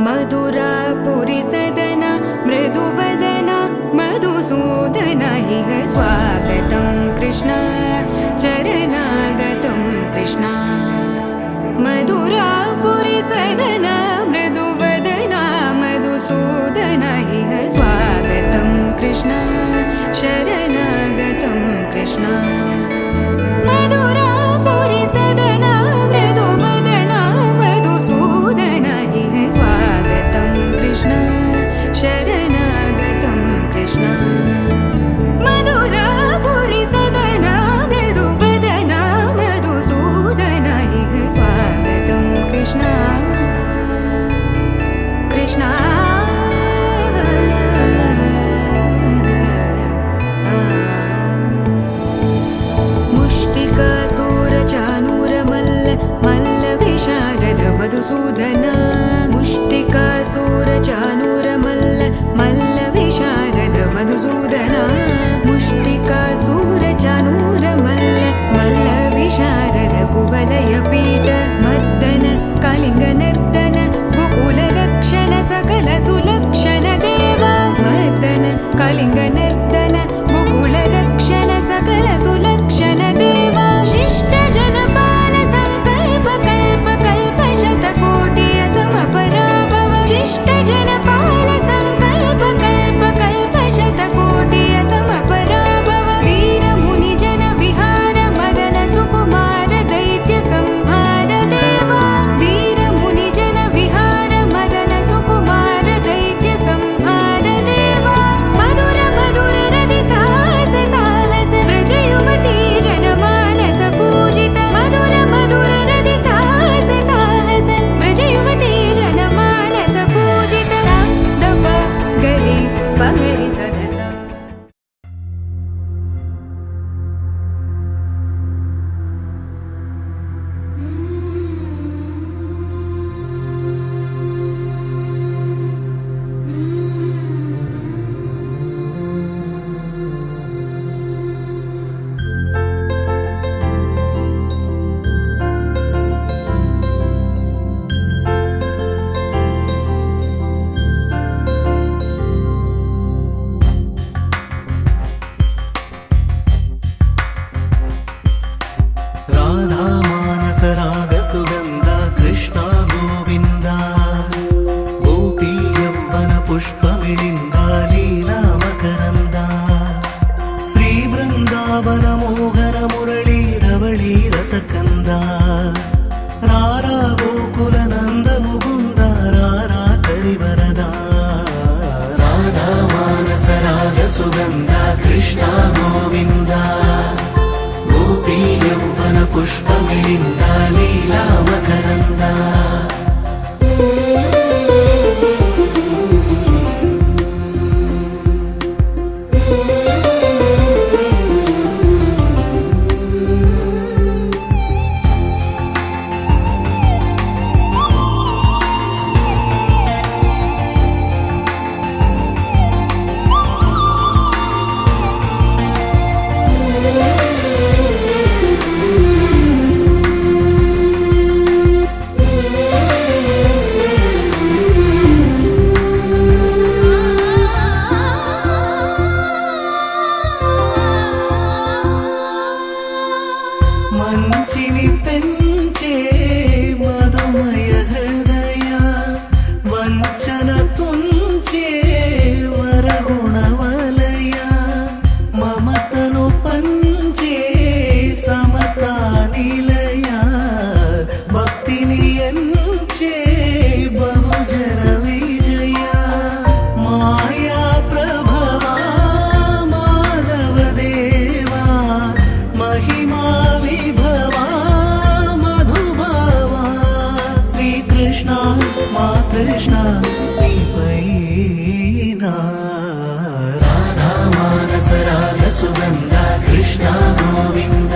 मधुरापुरी सदन मृदुवदन मधुसूदन इह स्वागतं कृष्ण चरणागतं कृष्ण मधुरापुरी सदन मृदुवदन मधुसूदन इह स्वागतं कृष्ण शरणागतं कृष्ण मधुरापुरी सदन मृदुवदन मधुसूदन इह स्वागतं कृष्ण शरणागतं कृष्ण मधुरापुरी सदन मृदुवदन मधुसूदन इह स्वागतं कृष्ण कृष्ण मधुसूदन मुष्टिकासुरचाणूरमल्ल मल्ल विशारद मधुसूदन मुष्टिकासुरचाणूरमल्ल मल्ल विशारद कुवलयपीठ मर्दन कलिङ्गनर्दन गोकुलरक्षण सकल सुलक्षण देवा मर्दन कलिङ्गनर्दन गोकुलरक्षण सकल सुलक्षण देवा शिष्ट जनपाल संकल्प कल्प कल्प शतकोटि असमपराभव शिष्ट जनपाल संकल्प कल्प कल्प शतकोटि असमपराभव वीर मुनि जन विहार मदन सुकुमार दैत्य संहार देवा वीर मुनि जन विहार मदन सुकुमार दैत्य संहार देवा मधुर मधुर रति साहस साहस व्रज युवती जनमानस पूजित मधुर मधुर रति साहस साहस व्रज युवती जनमानस पूजित दप गरि पगरि सदसा राधा मानस राग सुगंध कृष्ण गोविंद गोपी यौवन पुष्प मिलिंद लीला मकरंद श्री वृंदावन मोहन मुरली रवळी रसकंद रारा गोकुल नंद मुकुंद रारा करिवरदा राधा मानस राग सुगंध कृष्ण गोविंद गोपी यौवन पुष्प मिलिंद लीला मकरंद మంచిని పెంచే మధుమయ హృదయ వంచన తుంచే వరగుణవలయ మమతను పంచే సమతా నిలయ భక్తిని ఎంచే బహుజన విజయ మాయా ప్రభవా మాధవ దేవా महिमा विभवा मधुभावा श्री कृष्ण मा कृष्ण पैना राधा मानस राग सुगंध कृष्ण गोविंद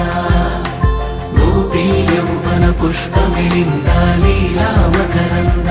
गोपी यौवन पुष्प मिलिंद लीला मकरंद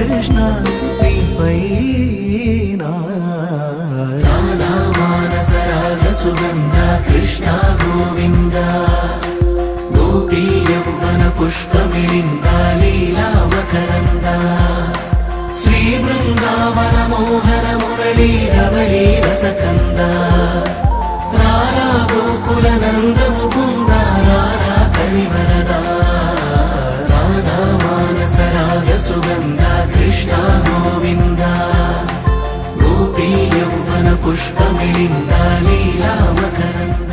కృష్ణ నీపైన రాధా మానస రాగ సుగంధ కృష్ణ గోవింద గోపీ యౌవన పుష్పమిళింద లీలా మకరంద శ్రీ బృందావన మోహన మురళీ రమళీ రసకంద రారా గోకుల నంద ముకుంద రారా కరివరద రాధా మానస రాగ సుగంధ కృష్ణ గోవింద గోపీ యౌవన పుష్పమిళింద లీలా మకరంద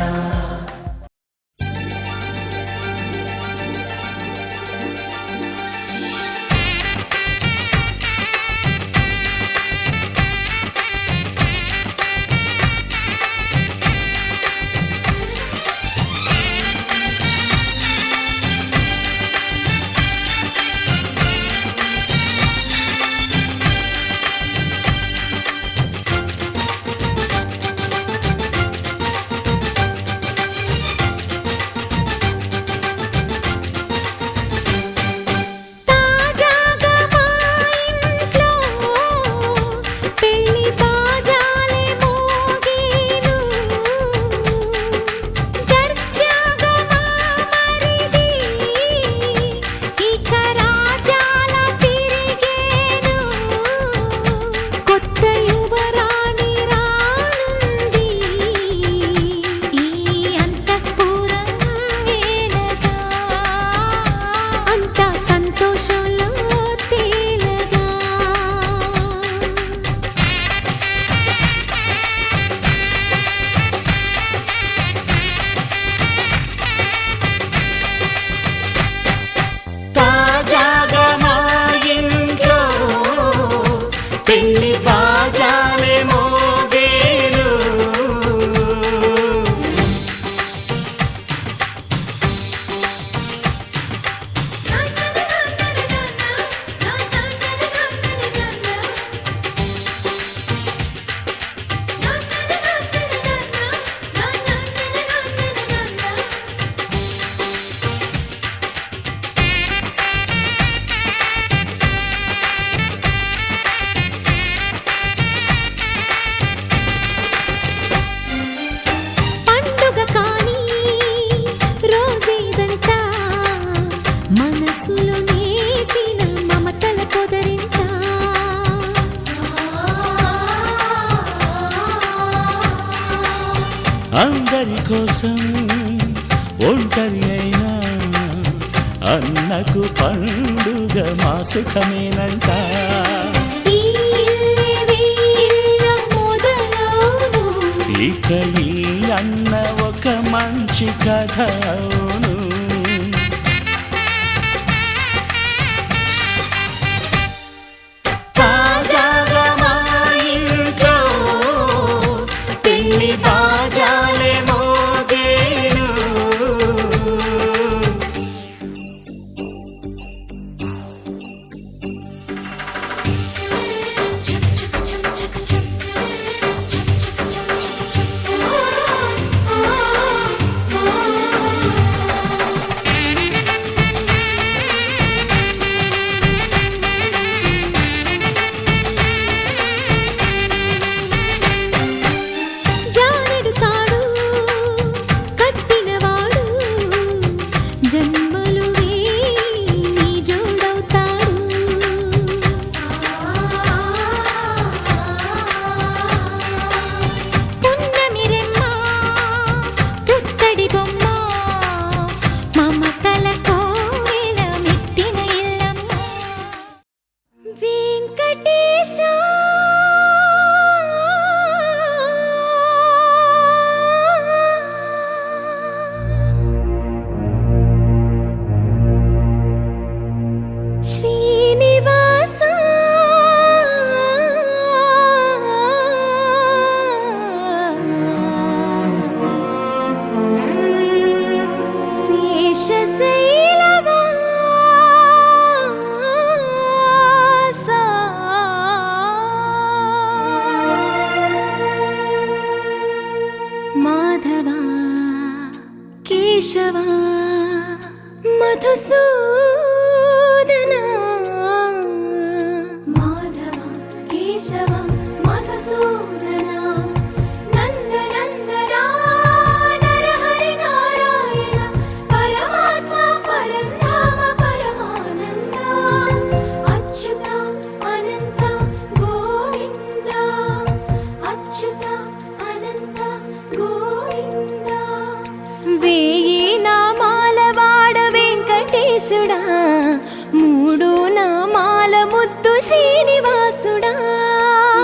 అందరి కోసం ఒంటరి అయినా అన్నకు పండుగ మా సుఖమేనంట. ఇక ఈ అన్న ఒక మంచి కథ అవును. తాజాగా మా ఇంట్లో పెళ్లి బాజాలే మోగేను. మాధవా కేశవా మధుసూదనా వెంకటేశుడా మూడు నామాల ముద్దు శ్రీనివాసుడా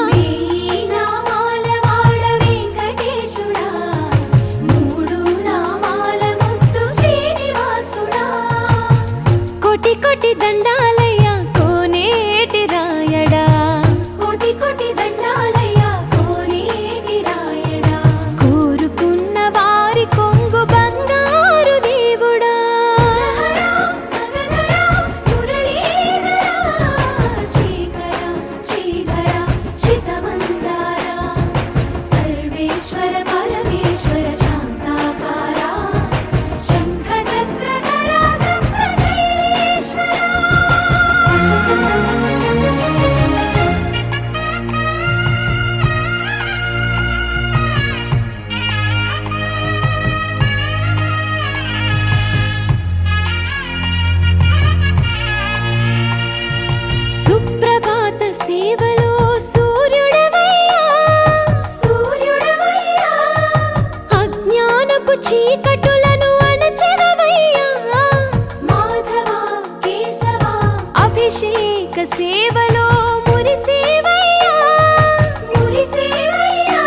వేయి నామాల వాడ వెంకటేశుడా మూడు నామాల ముద్దు శ్రీనివాసుడా కోటి కోటి దండాలయ్యా కోనేటి రాయడా కోటి కోటి దండాలయ్యా కోనేటి రాయడా కోరుకున్న వారి కొంగు బంగారు దేవుడా సర్వేశ్వర పరమేశ్వర శాంతాకారా శంఖ చక్రధరా సప్తశైలేశ్వరా సుప్రభాత సేవలో సూర్యుడవయ్యా సూర్యుడవయ్యా అజ్ఞానపు చీకటులను అణచెదవయ్యా మాధవ కేశవ అభిషేక సేవలో మురిసేవయ్యా మురిసేవయ్యా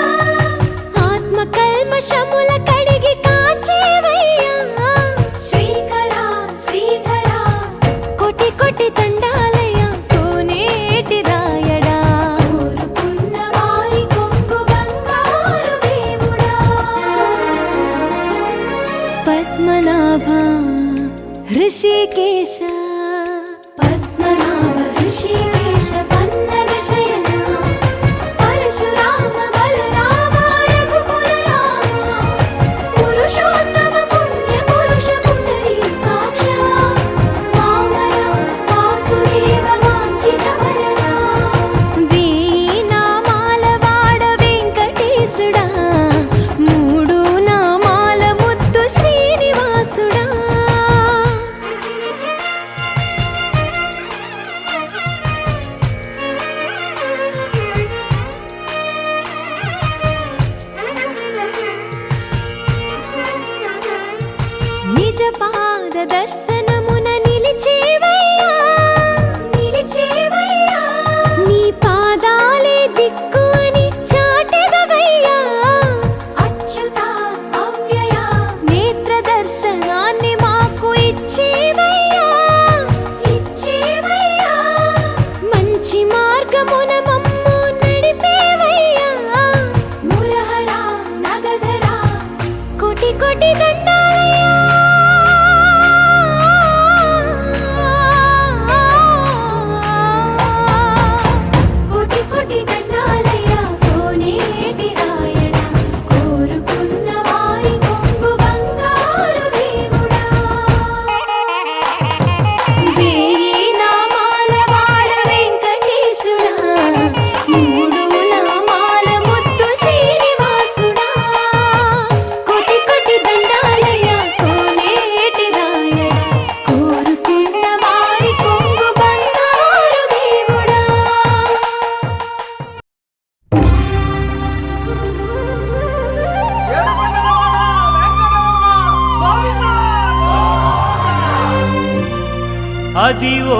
ఆత్మ కల్మషముల కడిగి కాచేవయ్యా శ్రీకర శ్రీధర కోటి కోటి దండాలయ్యా కోనేటి రాయడా కోరుకున్న వారి కొంగు బంగారు దేవుడా పద్మనాభ హృషికేశ పద్మనాభ హృషికేశ పన్నగ శయన పరశురామ బలరామ రఘుకుల రామ పురుషోత్తమ పుణ్య పురుష పుండరీకాక్ష వామన వాసుదేవ వాంఛిత వరదా వేయి నామాల వాడ వెంకటేశుడా మూడు నామాల ముద్దు శ్రీనివాసుడా నిజ పాద దర్శనమున నిలిచేవయ్యా నిలిచేవయ్యా నీ పాదాలే దిక్కు అని చాటెదవయ్యా అచ్యుత అవ్యయ నేత్ర దర్శనాన్ని మాకు ఇచ్చేవయ్యా ఇచ్చేవయ్యా మంచి మార్గమున మమ్ము నడిపేవయ్యా మురహర నగధర కోటి కోటి దండాలయ్యా కోటి కోటి దండాలయ్యా కోనేటి రాయడా కోరుకున్న వారి కొంగు బంగారు దేవుడా వేయి నామాల వాడ వెంకటేశుడా మూడు నామాల ముద్దు శ్రీనివాసుడా కోటి కోటి దండాలయ్యా కోనేటి రాయడా కోరుకున్న వారి కొంగు బంగారు దేవుడా అదివో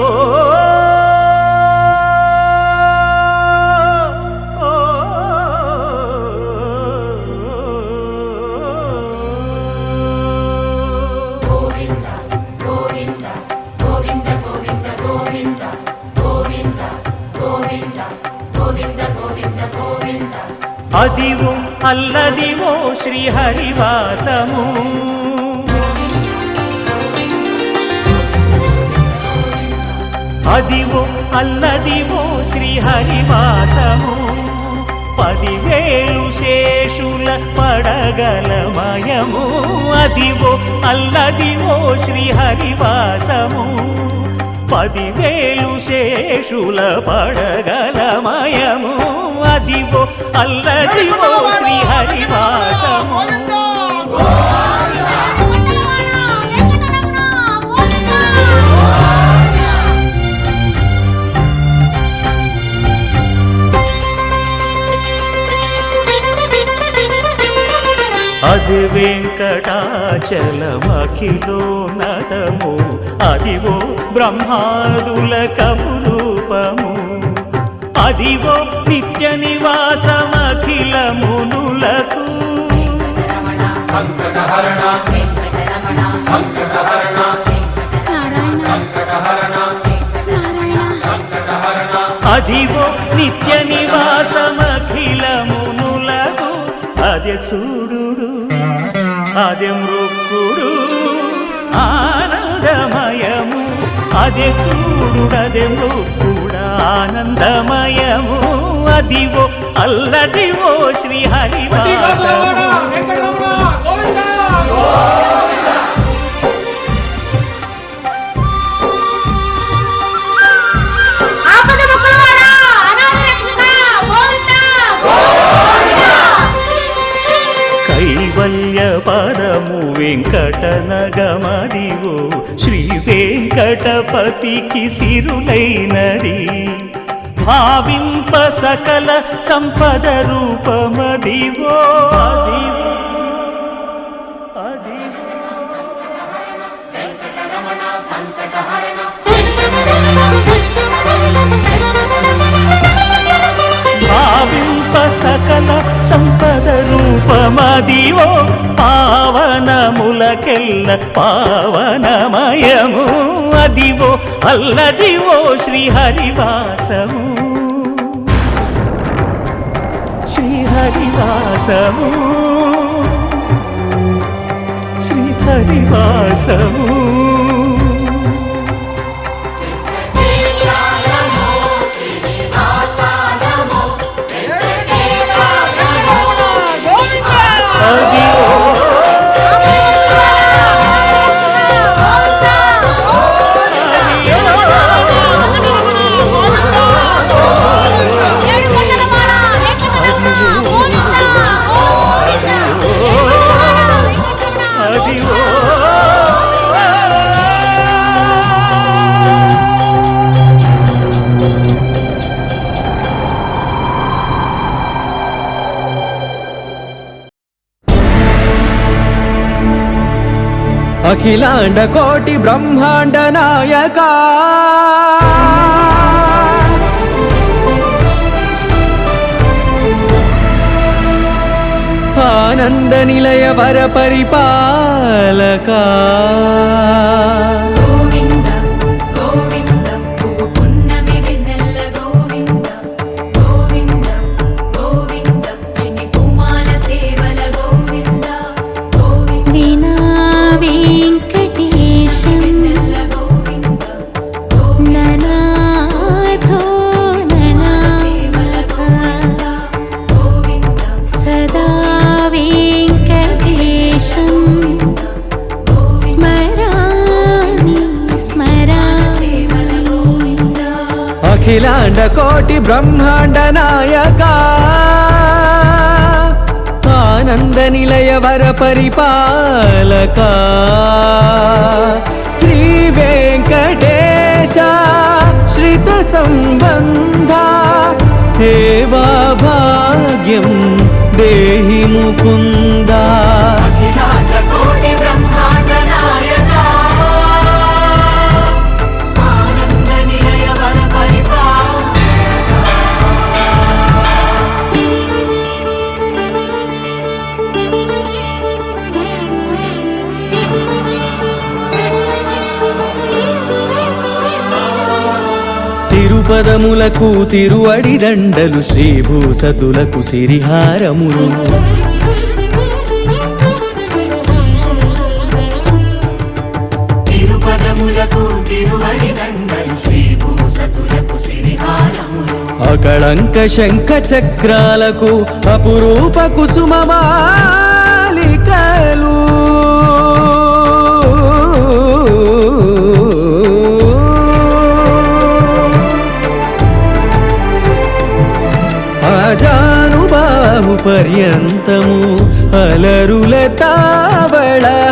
అదివో అల్లదివో శ్రీహరివాసము అదివో అల్లదివో శ్రీహరివాసము 10,000 శేషుల పడగలమయము అదివో అల్లదివో శ్రీహరివాసము 10,000 శేషుల పడగలమయము అదివో అల్లదివో శ్రీహరివాసము అది వెంకటాచలమఖిలో నటము అదివో బ్రహ్మాదుల కపురూపము అదివో నిత్య నివాసమఖిల మునులకు సంకటహరణ సంకటహరణ సంకటహరణ సంకటహరణ అదివో నిత్య నివాసమఖిల మునులకు అదే చూడుడు అదే మృక్కుడు ఆనందమయము అదే చూడుడదే మృక్కుడు ఆనందమయము అదివో అల్లదివో శ్రీ హరివాసము కైవల్య పరము వెంకటనగమదివో శ్రీ వెంకటపతికి సిరులైనది భావింప సకల సంపద రూపమదివో అదివో భావింప సకల సంపద రూపమదివో పావనములకెల్ల పావనమయము అదివో అల్లదివో శ్రీ హరివాసము శ్రీ హరివాసము శ్రీ హరివాసము అఖిలాండ కోటి బ్రహ్మాండ నాయక ఆనంద నిలయ వర పరిపాలక గోవింద గోవింద పువ్వు పున్నమి వెన్నెల గోవింద గోవింద గోవింద చిన్ని పూమాల సేవల గోవింద గోవింద వీణా వెంకటేశం వెన్నెల గోవింద ననాథో ననా సేవల గోవింద గోవింద సదా వెంకటేశం స్మరామి స్మరామి సేవల గోవింద అఖిలాండ కోటి బ్రహ్మాండ నాయక ఆనంద నిలయ వర పరిపాలక శ్రీ వెంకటేశ శ్రిత సంబంధ సేవా భాగ్యం దేహి ముకుంద అఖిలాండ కోటి బ్రహ్మాండ నాయక ఆనంద నిలయ వర తిరుపదములకు తిరువడి దండలు శ్రీభూసతులకు సిరిహారములు తిరుపదములకు తిరువడి దండలు శ్రీభూసతులకు సిరిహారములు అకళంక శంఖ చక్రాలకు అపురూప కుసుమమాలికలు ఆజానుబాహు పర్యంతము అలరుల తావళహారములు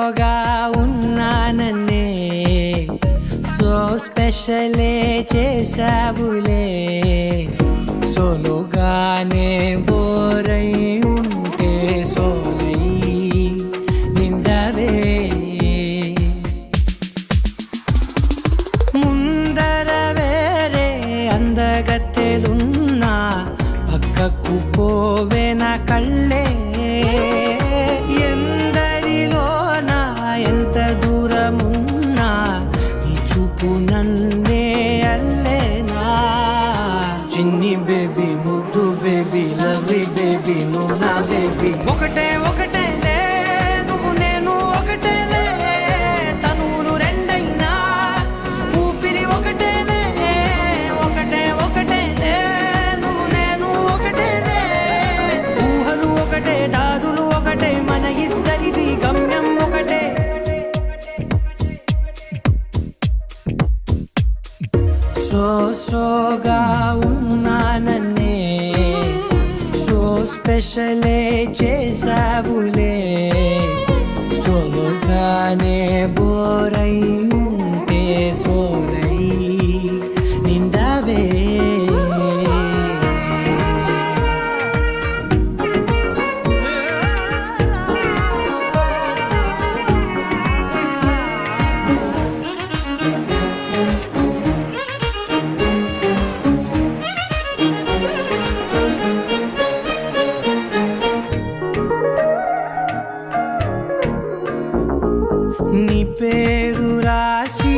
సోగా ఉన్నానన్నే సో స్పెషలే చేసావులే సోలోగానే బోరై ఉంటే సోలై నిండవే ముందర వేరే అందగత్తెలున్నా పక్కకు పోవే నా కళ్ళే ఎందరిలోనా ఎంత దూరమున్నా నీ చూపు నన్నే అల్లేనా చిన్ని బేబీ ముద్దు బేబీ లవ్లీ బేబీ నువ్వు నా బేబీ ఒకటే ఒకటేలే నువ్వు నేను ఒకటేలే తనువులు రెండైనా ఊపిరి ఒకటేలే ఒకటే ఒకటేలే నువ్వు నేను ఒకటేలే ఊహలు ఒకటే దారులు ఒకటే మన ఇద్దరిది గమ్యం ఒకటే సోగా ఉన్నానన్నే సో స్పెషలే చేసావులే సోలోగానే బోరై ఉంటే సోలై నిండవే నీ పేరు రాసి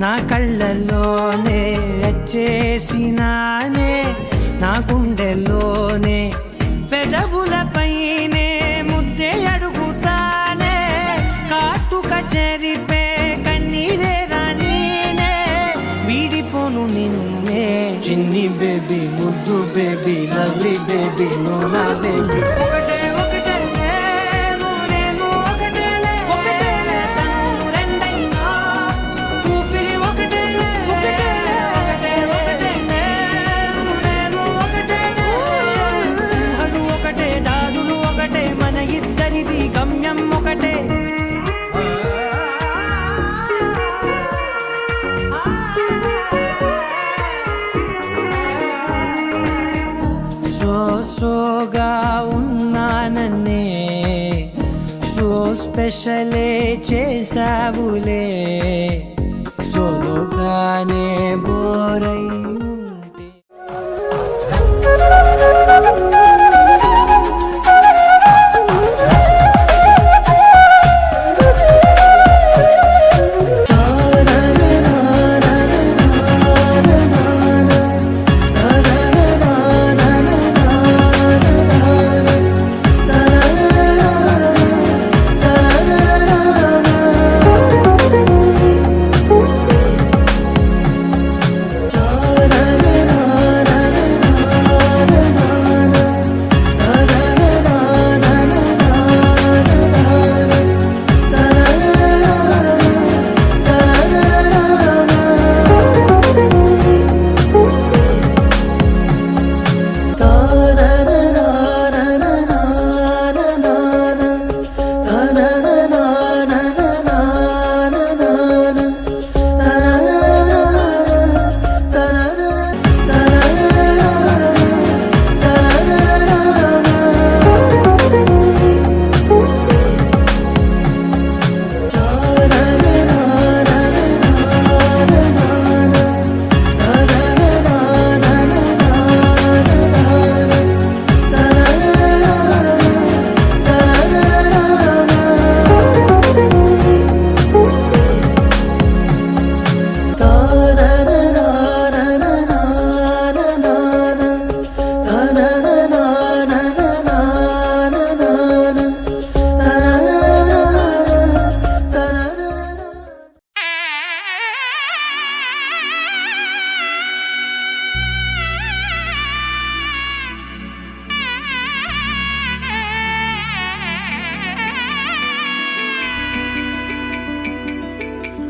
నా కళ్ళల్లోనే వచ్చేసినానే నా గుండెల్లోనే పెదవులపైనే ముద్దే అడుగుతానే కాటుక చెరిపే కన్నీరే రానీనే వీడిపోను నిన్నే చిన్ని బేబీ ముద్దు బేబీ లవ్లీ బేబీ నువ్వు నా బేబీ ఒకటే ఒకటేలే నువ్వు నేను ఒకటేలే ఒకటేలే తనువులు రెండైనా ఊపిరి ఒకటేలే ఒకటేలే ఒకటే ఒకటేలే నువ్వు నేను ఒకటేలే ఊహలు ఒకటే దారులు ఒకటే మన ఇద్దరిది గమ్యం ఒకటే సోగా ఉన్నానన్నే సో స్పెషలే చేసావులే సోలోగానే బోరై ఉంటే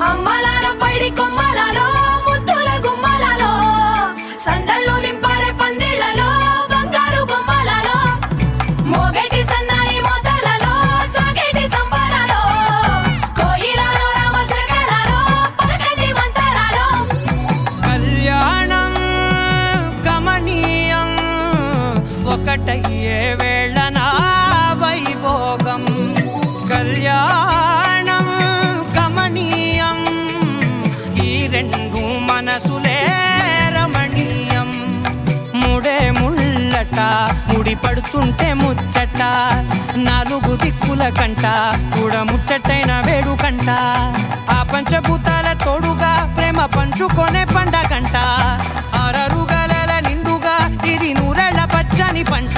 అమ్మలాల పైడి కొమ్మలలో ముద్దుల గుమ్మలలో సందళ్ళు నింపారే పందిళ్లలో బంగారు బొమ్మలలో మోగేటి సన్నాయి మోతలలో సాగేటి సంబరాలో ఒకటయ్యే వేళ నా వైభోగం కళ్యాణం కమనీయం ఈ రెండు మనసులే రమణీయం ముడే ముళ్ళట ముడి పడుతుంటే ముచ్చట నాలుగు దిక్కుల కంట చూడ ముచ్చటైన వేడుకంట ఆ పంచభూతాల తోడుగా ప్రేమ పంచుకొనే పండగంట ఆరరుగల నిండుగా ఇది నూరెళ్ళ పచ్చని పంట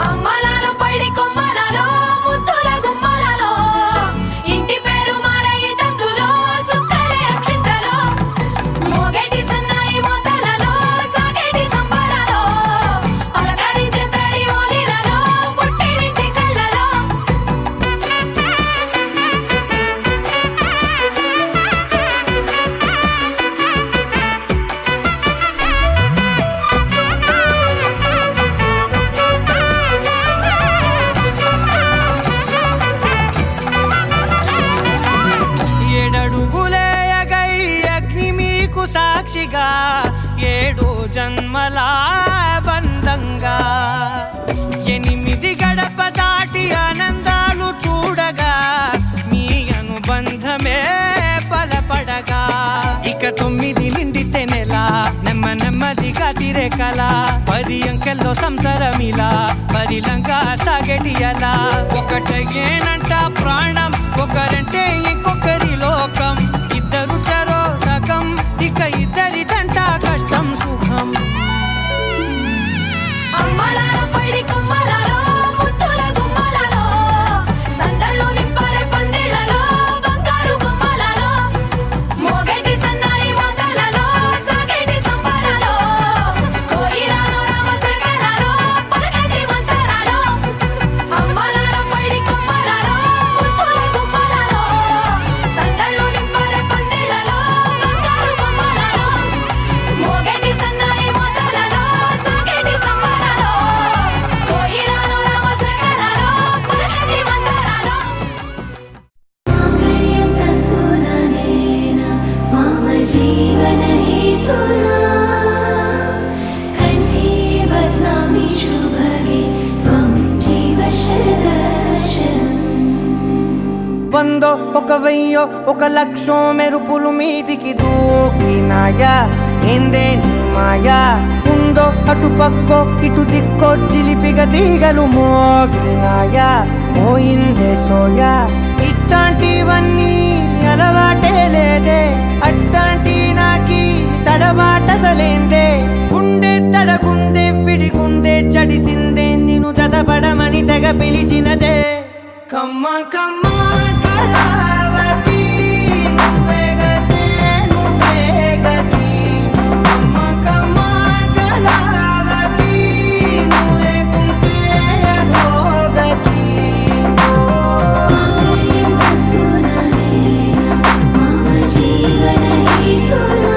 అమ్మలాలో పైడి కొమ్మలలో ముద్దుల గుమ్మలలో ఇంటి పేరు మారయి తందులో చుక్కలే అక్షింతలో మోగేటి సన్నాయి మోతలలో సాగేటి సంబరాలో పలకరించే తడి ఓలిలలో పుట్టినింటి కళ్ళలో ఏడడుగులే ఎగై అగ్ని మీకు సాక్షిగా ఏడు జన్మల బంధంగా ఎనిమిది గడప దాటి ఆనందాలు చూడగా మీ అనుబంధమే బలపడగా ఇక 9 నిండితే నెల నెమ్మదిగా తిరే కల 10 అంకెల్లో సంసారమిలా పరిలంగా సాగటి అలా ఒకటేనంట ప్రాణం ఒకరంటే ఇంకొకరి లోకం ఇద్దరు చరో సగం ఇక ఇద్దరిదంట కష్టం సుఖం అమ్మలాలో పైడి కొమ్మలలో ముద్దుల గుమ్మలలో సందళ్ళు నింపరే పందిళ్ళలో బంగారు గుమ్మలలో మోగేటి సన్నాయి మోతలలో సాగేటి సంబరాలో కోయిలలో రామశకరాలో పలకటి మంతరాలో అమ్మలాలో పైడి కొమ్మలలో ముద్దుల గుమ్మలలో సందళ్ళు నింపరే పందిళ్ళలో బంగారు గుమ్మలలో మోగేటి సన్నాయి మోతలలో సాగేటి సంబరాలో కోయిలలో రామశకరాలో పలకటి మంతరాలో మాంగళ్యం తంతుననేన మమ జీవన హేతునా కంఠే బధ్నామి శుభగే త్వం జీవ శరదర్శనం వందో ఒక వెయ్యో ఒక లక్షో మెరుపులు మీదికి దూకినాయా ఏందే నీ మాయా ఉందో అటు పక్కో ఇటు దిక్కో చిలిపిగా తీగలు మోగినాయా పోయిందే సోయా ఇట్లాంటివన్నీ అలవాటే లేదే అట్లాంటి నాకి తడబాటసలేందే గుండె తడగుందే విడిగుందే చడిసిందే నిన్ను చదపడమని తెగ పిలిచినదే కమ్మ కమ్మ కళావతి నువ్వే గతే నువ్వే గతి కమ్మ కమ్మ కళావతి నువ్వు లేకుంటే అధోగతి మాంగళ్యం తంతుననేన మమ జీవన హేతునా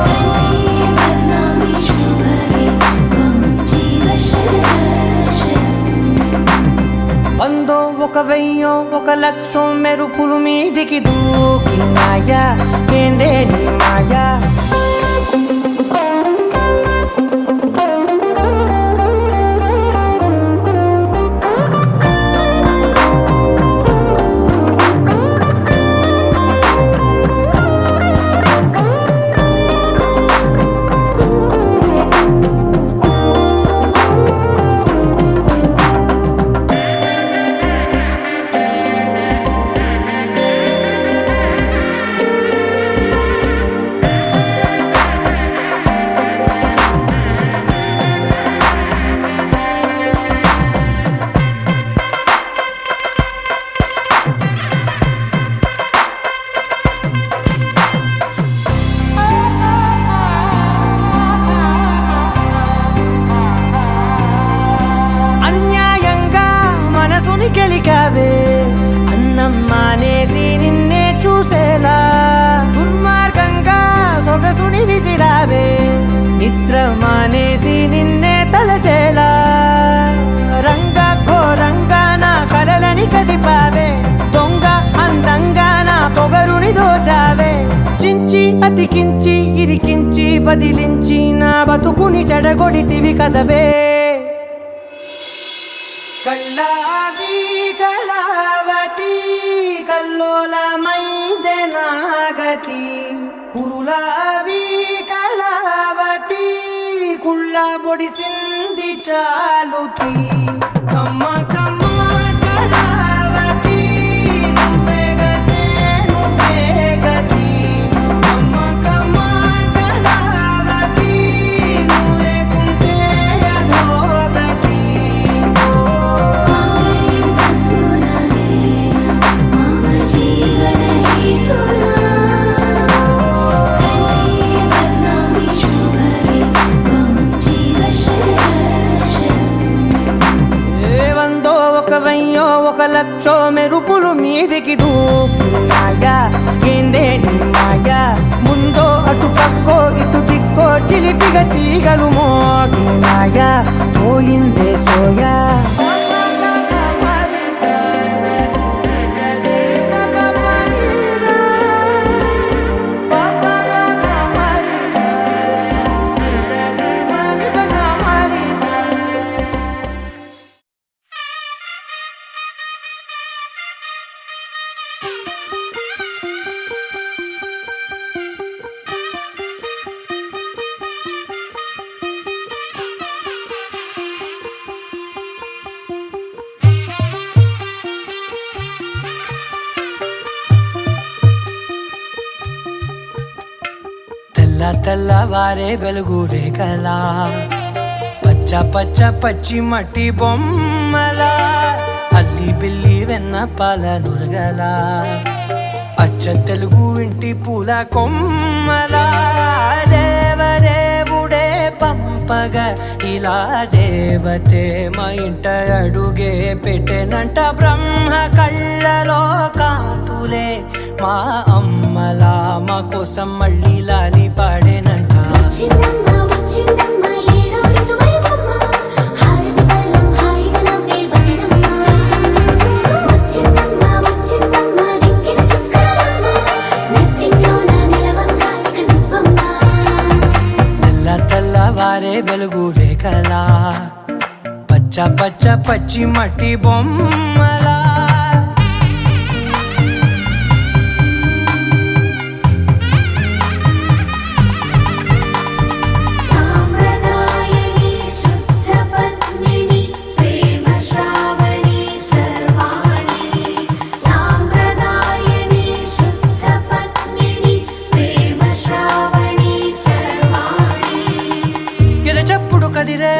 కంఠే బధ్నామి శుభగే త్వం జీవ శరదర్శనం వందో ఒక వెయ్యో ఒక లక్షో మెరుపులు మీదికి దూకినాయా ఏందే నీ మాయా అతికించి ఇరికించి వదిలించి నా బతుకుని చెడగొడితివి కదవే కళ్ళావి కళావతి కల్లోలమైందే నాగతి కురులావి కళావతి కుళ్ళ బొడిసింది చాలుతి కమ్మ కమ్మ కళావతి నువ్వే గతే నువ్వే గతి కమ్మ కమ్మ కళావతి నువ్వు లేకుంటే అధోగతి मांगल्यं तन्तुना मम जीवनहेतुना कण्ठे बध्नामि शुभगे त्वं जीव शरदर्शनम् ఏ వందో ఒక వెయ్యో ఒక లక్షో మెరుపులు మీదికి దూకినాయా ఏందే నీ మాయా ముందో అటు పక్కో ఇటు దిక్కో చిలిపిగ తీగలు మోగినాయా పోయిందే సోయా తెల్లవారే వెలుగు రేఖలా పచ్చ పచ్చ పచ్చి మట్టి బొమ్మలా అల్లి బిల్లి వెన్న పాల నురగలా అచ్చ తెలుగు ఇంటి పూల కొమ్మలా దేవదేవుడే పంపగ ఇలా దేవతే మా ఇంట అడుగే పెట్టెనంట బ్రహ్మ కళ్ళలో కాంతులే మా అమ్మలా మా కోసం మళ్ళీ లాలి పాడేనంట వచ్చిందమ్మ వచ్చిందమ్మ ఏడో ఋతువైవమ్మ హారతి పళ్ళం హాయిగా నవ్వే వదనమ్మ వచ్చిందమ్మ వచ్చిందమ్మ నెక్కిన చుక్కలమ్మ నెట్టింట్లోన నిలవంగా ఇక నువ్వమ్మ తెల్లవారే వెలుగు రేఖలా పచ్చ పచ్చ పచ్చి మట్టి బొమ్మలా సాంప్రదాయని శుద్ధ పద్మిని ప్రేమ శ్రావణి సర్వాణి సాంప్రదాయని శుద్ధ పద్మిని ప్రేమ శ్రావణి సర్వాణి ఎరచప్పుడు కదిరే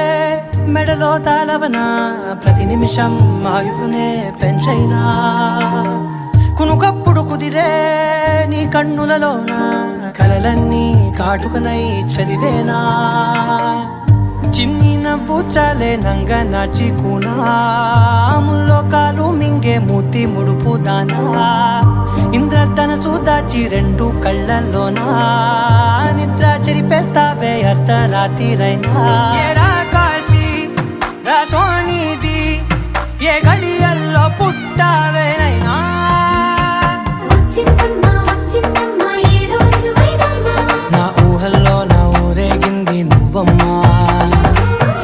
మెడలో తాళవన ప్రతి నిమిషం ఆయుధునే పెంచైనా కునుకప్పుడు కుదిరే నీ కన్నులలోన కలలన్నీ కాటుకనై చదివేనా చిన్ని నవ్వు చాలే నంగ నాచి కూనాముల్లో కాలు మింగే మూతి ముడుపు దానా ఇంద్రధనసు దాచి రెండు కళ్ళల్లోనా నిద్ర చెరిపేస్తావే అర్ధరాత్రిరైనా ఏరా కాశీ రాసోనిది ఏ గడియల్లో పుట్టావేనైనా వచ్చిందమ్మ వచ్చిందమ్మ ఏడో ఋతువైవమ్మ నా ఊహల్లో నా ఊరేగింది నువ్వమ్మా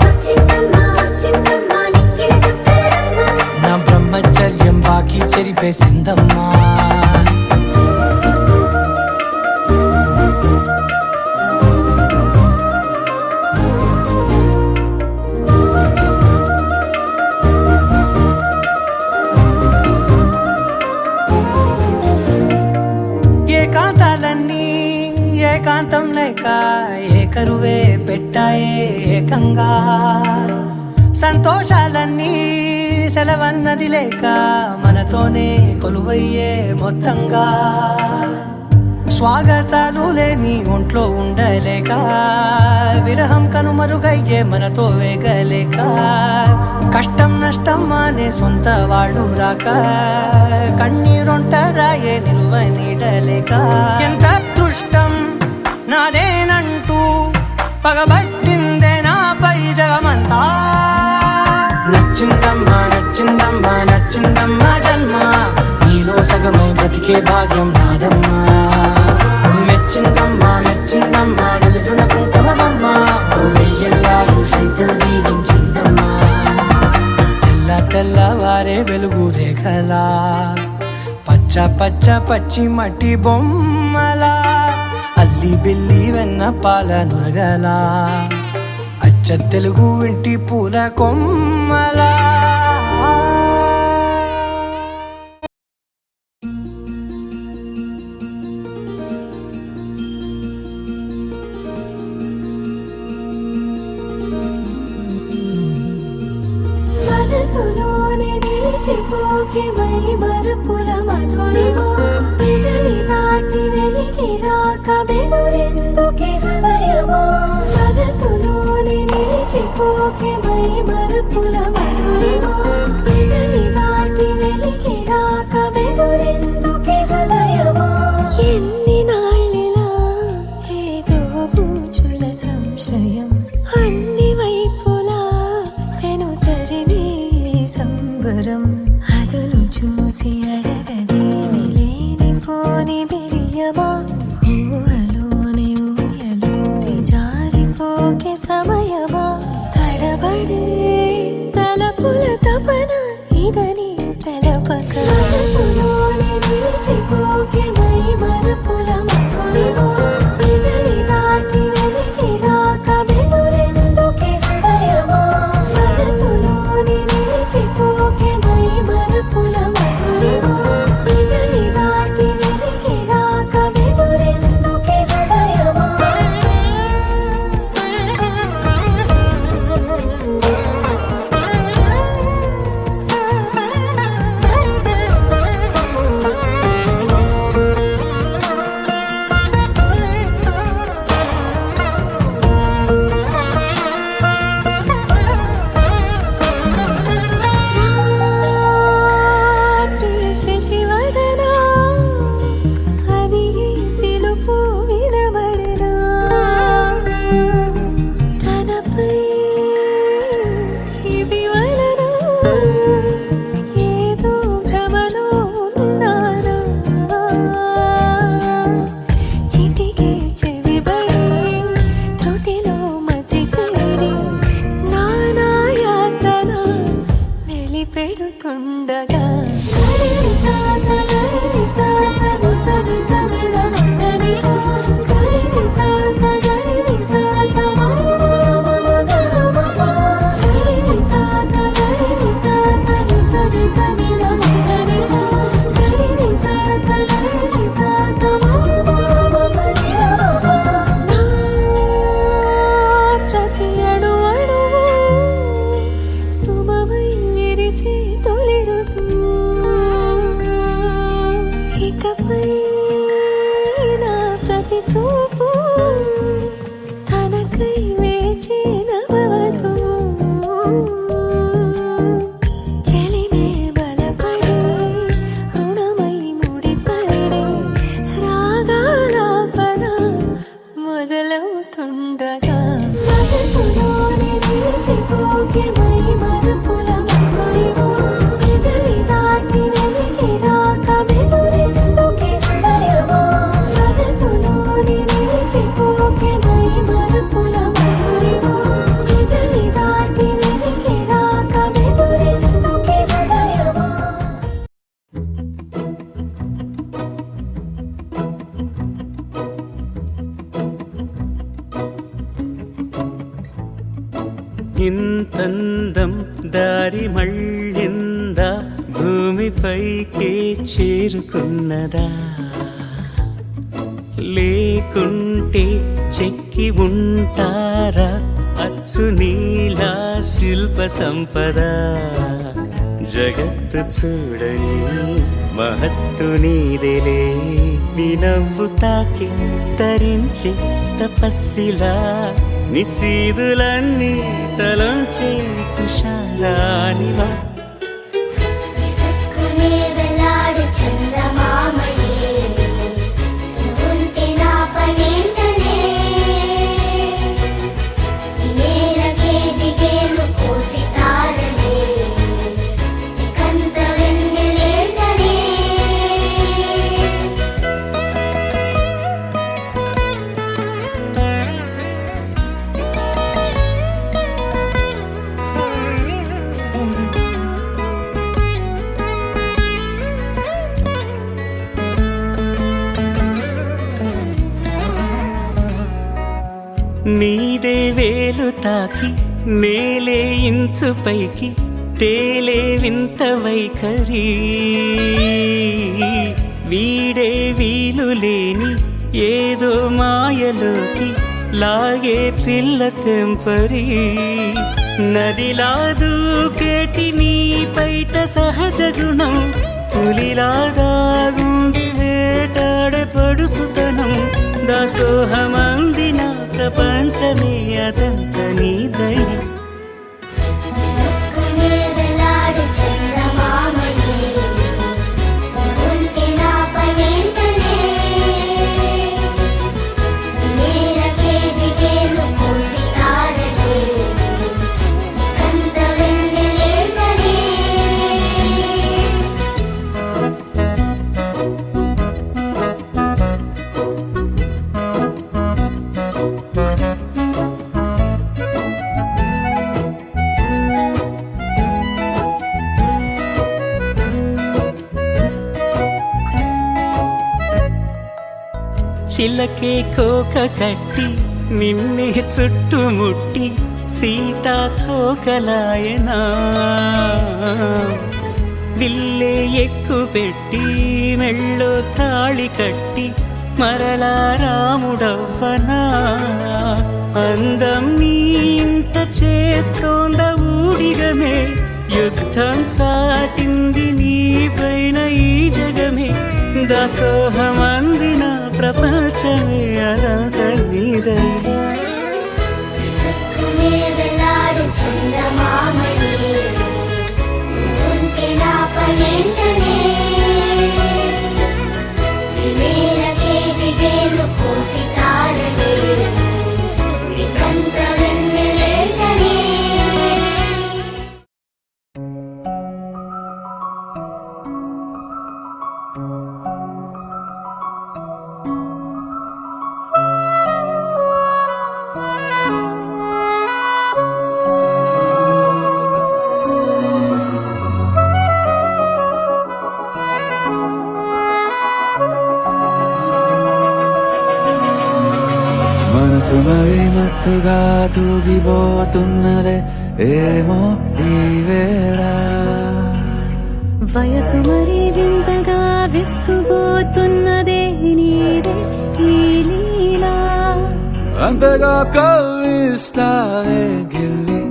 వచ్చిందమ్మ వచ్చిందమ్మ నెక్కిన చుక్కలమ్మ నా బ్రహ్మచర్యం బాకీ చెరిపేసిందమ్మా ఏకాంతాలన్నీ ఏకాంతం లేక ఏకరువే పెట్టాయే ఏకంగా సంతోషాలన్నీ సెలవన్నది లేక మనతోనే కొలువయ్యే మొత్తంగా స్వాగతాలు లేని ఒంట్లో ఉండలేక విరహం కనుమరుగయ్యే మనతో వేగలేక కష్టం నష్టం అనే సొంత వాళ్ళు రాక కన్నీరొంటరాయే నిలువ నీడలేక ఎంత అదృష్టం నాదేనంటూ పగబట్టిందే నాపై జగమంతా నచ్చిందమ్మా నచ్చిందమ్మా నచ్చిందమ్మా జన్మ నీలో సగమై బ్రతికే భాగ్యం నాదమ్మా మెచ్చిందమ్మా చిలకలా పచ్చ పచ్చ పచ్చి మట్టి బొమ్మలా అల్లి బిల్లి వెన్న పాల నురగలా అచ్చ తెలుగు ఇంటి పూల కొమ్మలా మనసులోనే నిలిచిపోకే మై మరుపుల మధురిమో పెదవి దాటి వెలికి రాక బెదురెందుకే హృదయమో మనసులోనే నిలిచిపోకే మై మరుపుల మధురిమో పెదవి దాటి వెలికి రాక బెదురెందుకే హృదయమో ఎన్ని నాళ్ళిలా ఏదో పూచుల సంశయం అన్ని వైపులా వెను తరిమే సంబరం అదును చూసి అడగదేమి లేనిపోని బిడియమా ఊహలోని ఊయలోని జారిపోకే సమయమా తడబడే తలపుల తపన ఇదని తెలపక మనసులోని నిలిచిపోకే మై మరుపుల మధురిమో పెదవి దాటి వెలికి రాక బెదురెందుకే హృదయమో మనసులోని నిలిచిపోకే మై మరుపుల మధురిమో పెదవి దాటి వెలికి రాక బెదురెందుకే హృదయమో శశివదనా అది పిలుపు వినబడనా తనపై ఇది వలన ఏదో భ్రమలో ఉన్నానా చిటికే చెవిబడి త్రుటిలో మతి చేరి నానాయాతన వెలిపెడుతుండగా ప్రతి అణు అణువు సుమమై విరిసే తొలి ఋతువు ఇకపై నా ప్రతి చూపు తనకై వేచి నవవధువు చెలిమే బలపడి రుణమై ముడిపడి రాగాలాపన మొదలవుతుండగా మనసులోని నిలిచిపోకే మై మరుపుల మధురిమో పెదవి దాటి వెలికి రాక బెదురెందుకే హృదయమో మనసులోని నిలిచిపోకే మై మరుపుల మధురిమో పెదవి దాటి వెలికి రాక బెదురెందుకే హృదయమో ఇంతందం దారి మళ్ళిందా భూమిపైకే చేరుకున్నదా లేకుంటే చెక్కి ఉంటారా అచ్చు నీలా శిల్ప సంపద జగత్తు చూడని మహత్తు నీదేలే నీ నవ్వు తాకి తరించే తపస్సిలా నిశీదులన్నీ తలంచే తుషారానివా విసుక్కునే వెలాడు చందమామయే నువ్వుంటే నా పనేంటనే ఈ నేలకే దిగేను కోటి తారలే ఇకంత వెన్నెలేంటనే తాకి నేలే ఇంచు పైకి తేలే వింత వైఖరి వీడే వీలు లేని ఏదో మాయలోకి లాగే పిల్ల తెంపరి నదిలా దూకేటి నీ పైట సహజ గుణం పులిలాగాగుండి వేటాడే పడుసుతనం దాసోహమందిన ప్రపంచమే అదంత నీదై విసుక్కునే వేలాడు చందమామని ఉంటే నా పనేంటనే నేలకే దిగేను కోటి తారలే కంత వెన్నెలేంటనే చిలకే కోక కట్టి నిన్నే చుట్టుముట్టి సీతాకోకలాయనా విల్లే ఎక్కు పెట్టి మెళ్ళో తాళి కట్టి మరలా రాముడవ్వనా అందం నీ ఇంత చేస్తోంద ఊడిగమే యుద్ధం చాటింది నీ పైన ఈ జగమే దాసోహమందిన ప్రపంచమే అదంత నీదై విసుక్కునే వేలాడు చందమామని ఉంటే నా పనేంటనే నేలకే దిగేను కోటి తారలే కంత వెన్నెలేంటనే మనసు మరి మత్తుగా తూగిపోతున్నదే ఏమో ఈ వేళ వయసు మరి వింతగా విస్తుపోతున్నదే నీదే ఈ లీలా అంతగా కవ్విస్తావే గిల్లి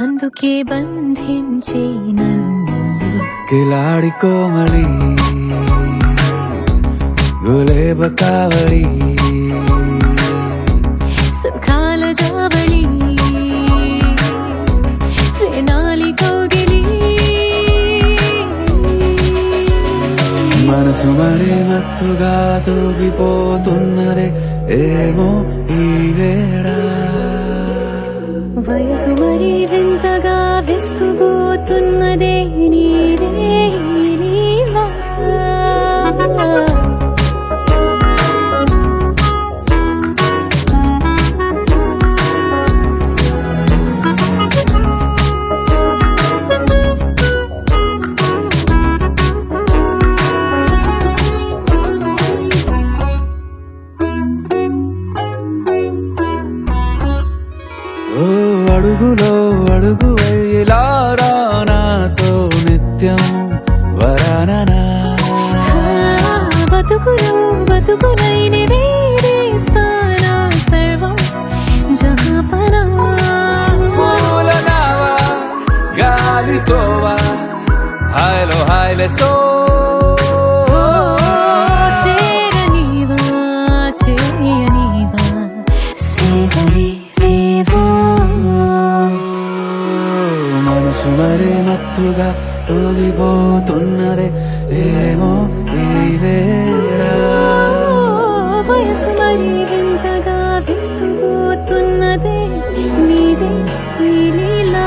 అందుకే బంధించే నన్ను కిలాడి కోమలి గులేబ కావడి సుఖాల జావళి వేనాలి కోగిలి మనసు మరి మత్తుగా తూగిపోతున్నదే ఏమో ఈ వేళ వయసు మరి వింతగా విస్తుపోతున్నదే నీదే ఈ లీలా ఓ అడుగులో అడుగు వేలారా నాతో నిత్యం వరాననా బతుకులో బతుకునైని వేరేస్తానా సర్వం జహాపనా పూల నావా గాలితోవా హాయ్లో హాయ్లే సో చేరనీవా చేయనీవా సేవలే లేవో మనసు మరి మత్తుగా తూగిపోతున్నదే ఏమో ఈ వేళ వయసు మరి వింతగా విస్తుపోతున్నదే నీదే ఈ లీలా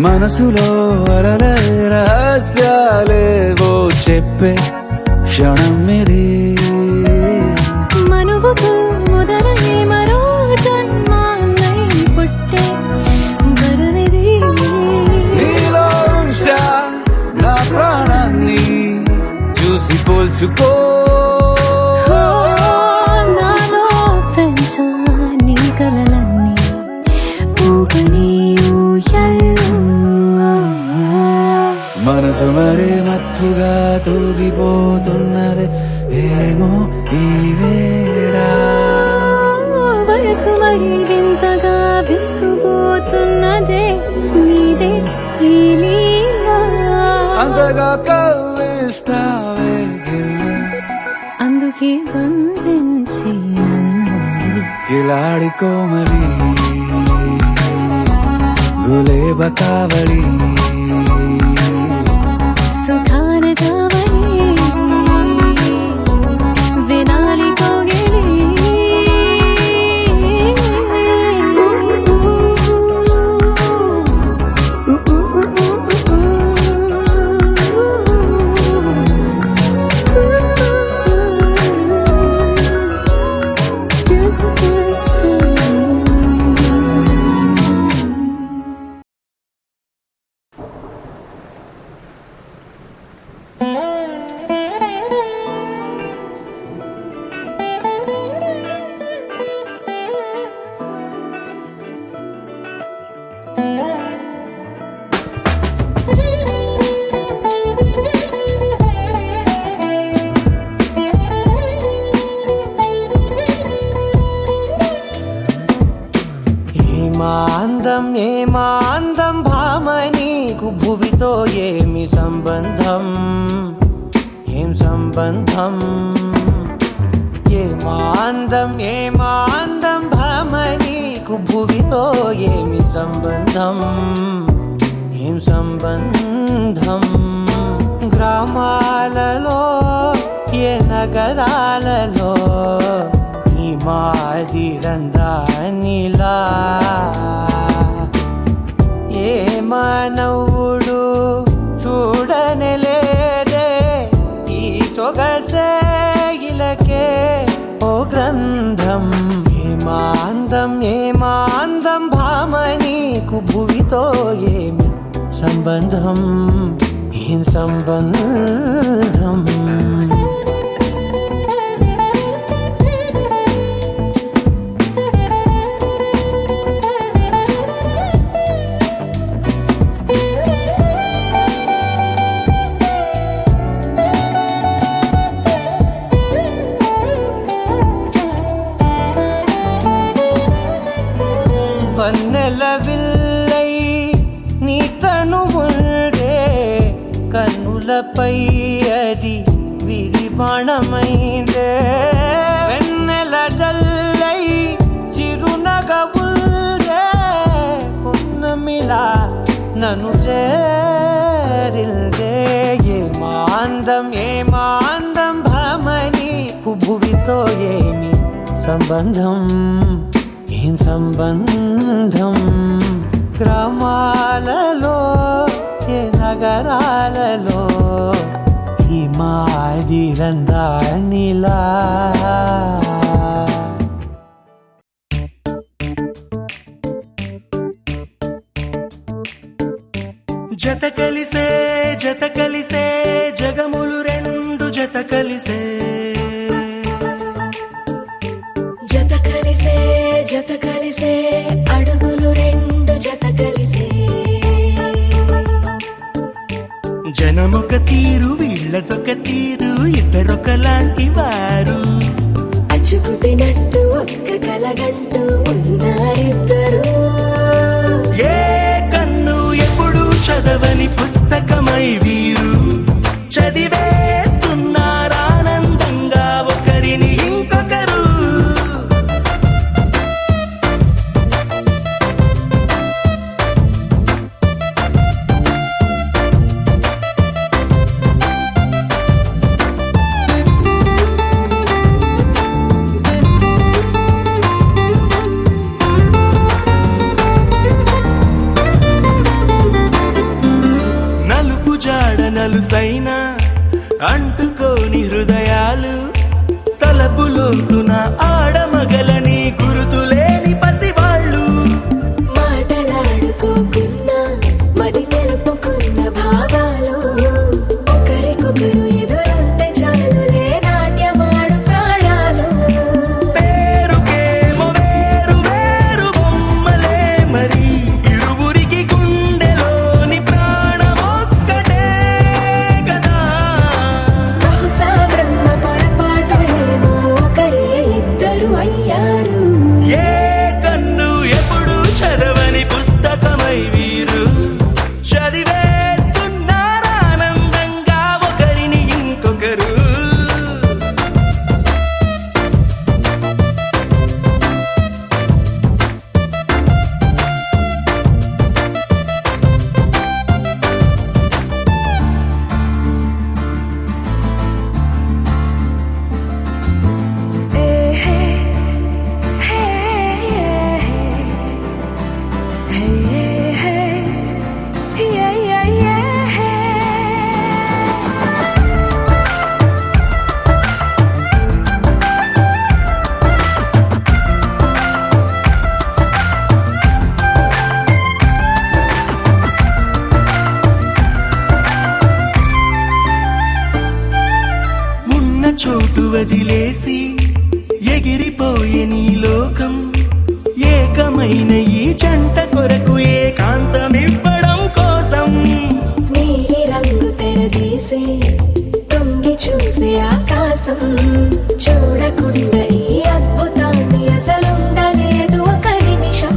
మనసులో అలలే రహస్యాలేవో చెప్పే క్షణం ఇది మనువుకు మొదలై మరో జన్మాన్నై పుట్టే వరమిది నీలో ఉంచా నా ప్రాణాన్ని చూసి పోల్చుకో నాలో పెంచా నీ కలలన్నీ ఊగని ఊయల్లో మనసు మరే మత్తుగా తూగిపోతున్నది ఏమో ఈ వేళ వయసు మరి వింతగా విస్తుపోతున్నదే నీదే ఈ లీలా అంతగా కవ్విస్తావే గిల్లి అందుకే బంధించి నన్ను కిలాడి కోమలి గులేబ కావడి సుఖాన జావని వినాలి కోగిలి ఏమాందం భామ నీకు భువితో ఏమి సంబంధం ఏం సంబంధం ఏమాందం భామ నీకు భువితో ఏమి సంబంధం ఏం సంబంధం గ్రామాలలో ఏ నగరాలలో ఈ మాదిరందానిలా ఏ మానవుడు చూడనలేదే ఈ సొగసే ఇలకే ఓ గ్రంథం ఏమాందం భామ నీకు భువితో ఏమి సంబంధం ఏం సంబంధం వన్నెల విల్లై నీ తనువుండే కన్నులపై అది విరిబాణమైందే వెన్నెల జల్లై చిరునగవుల్డే పున్నమిలా నన్ను చేరిల్దే ఏమాందం భామని భువితో ఏమి సంబంధం ఏం సంబంధం గ్రామాలలో ఏ నగరాలలో ఈ మాదిరందానిలా జత కలిసే జగములు రెండు జత కలిసే జత కలిసే అడుగులు రెండు జత కలిసే జనమొక తీరు వీళ్ళదొక తీరు ఇద్దరొకలాంటి వారు అచ్చుకు తినట్టు ఒక్క కలగంటూ ఉన్నారిద్దరు ఏ కన్ను ఎప్పుడు చదవని పుస్తకమై వీరు చదివేస్తున్నారానందంగా ఒకరిని ఇంకొకరు నలుసైన చోటు వదిలేసి ఎగిరిపోయే నీ లోకం ఏకమైన ఈ జంట కొరకు ఏకాంతమివ్వడం కోసం నీలి రంగు తెరదీసే తొంగి చూసే ఆకాశం చూడకుండా ఈ అద్భుతాన్ని అసలుండలేదు ఒక నిమిషం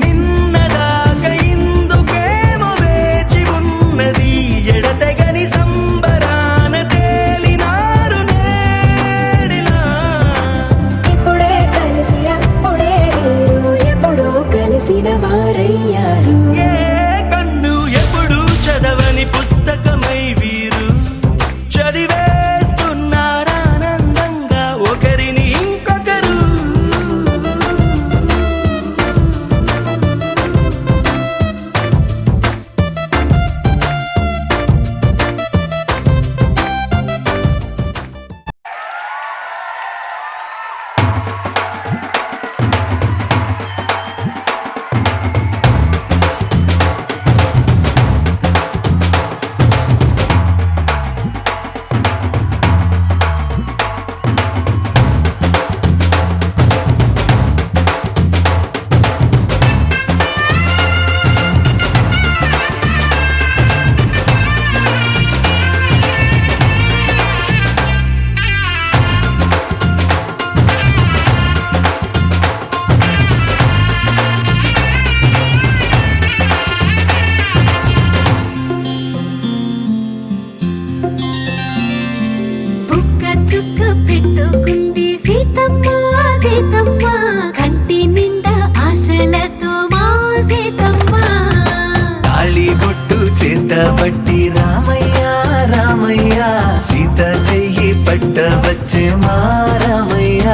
నిన్నదాకా ఇందుకేమో వేచి ఉన్నది ఎడతెగని సంబరాన తేలినారు నేడిలా ఇప్పుడే కలిసి అప్పుడే వీరు ఎప్పుడో కలిసిన వారయ్యారు ఏ కన్ను ఎప్పుడు చదవని పుస్తకమై వీరు చదివేస్తున్నారానందంగా ఒకరిని ఇంకొకరు బుక్క చుక్క పెట్టుకుంది సీతమ్మ సీతమ్మ కంటి నిండా ఆశలతో మా సీతమ్మ తాళి బొట్టు చేతబట్టి రామయ్య రామయ్య సీత చెయ్యి పట్ట వచ్చే మా రామయ్య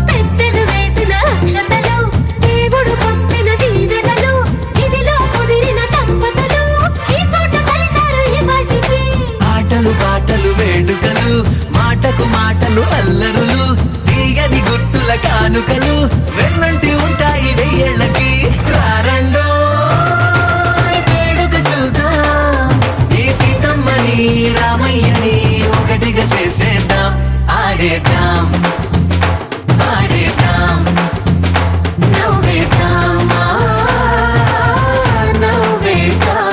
పెద్దలు వేసిన అక్షతలు దేవుడు పంపిన దీవెనలు ఇవిలో కుదిరిన దంపతులు ఈ చోట కలిసారు ఈ వాటికి ఆటలు పాటలు వేడుకలు మాటకు మాటలు అల్లరులు తీయని గుట్టుల కానుకలు వెన్నంటి ఉంటాయి వెయ్యేళ్ళకి రారండో వేడుక చూద్దాం ఈ సీతమ్మని రామయ్యని ఒకటిగా చేసేద్దాం ఆడేద్దాం ఆడేద్దాం నవ్వేద్దాం నవ్వేద్దాం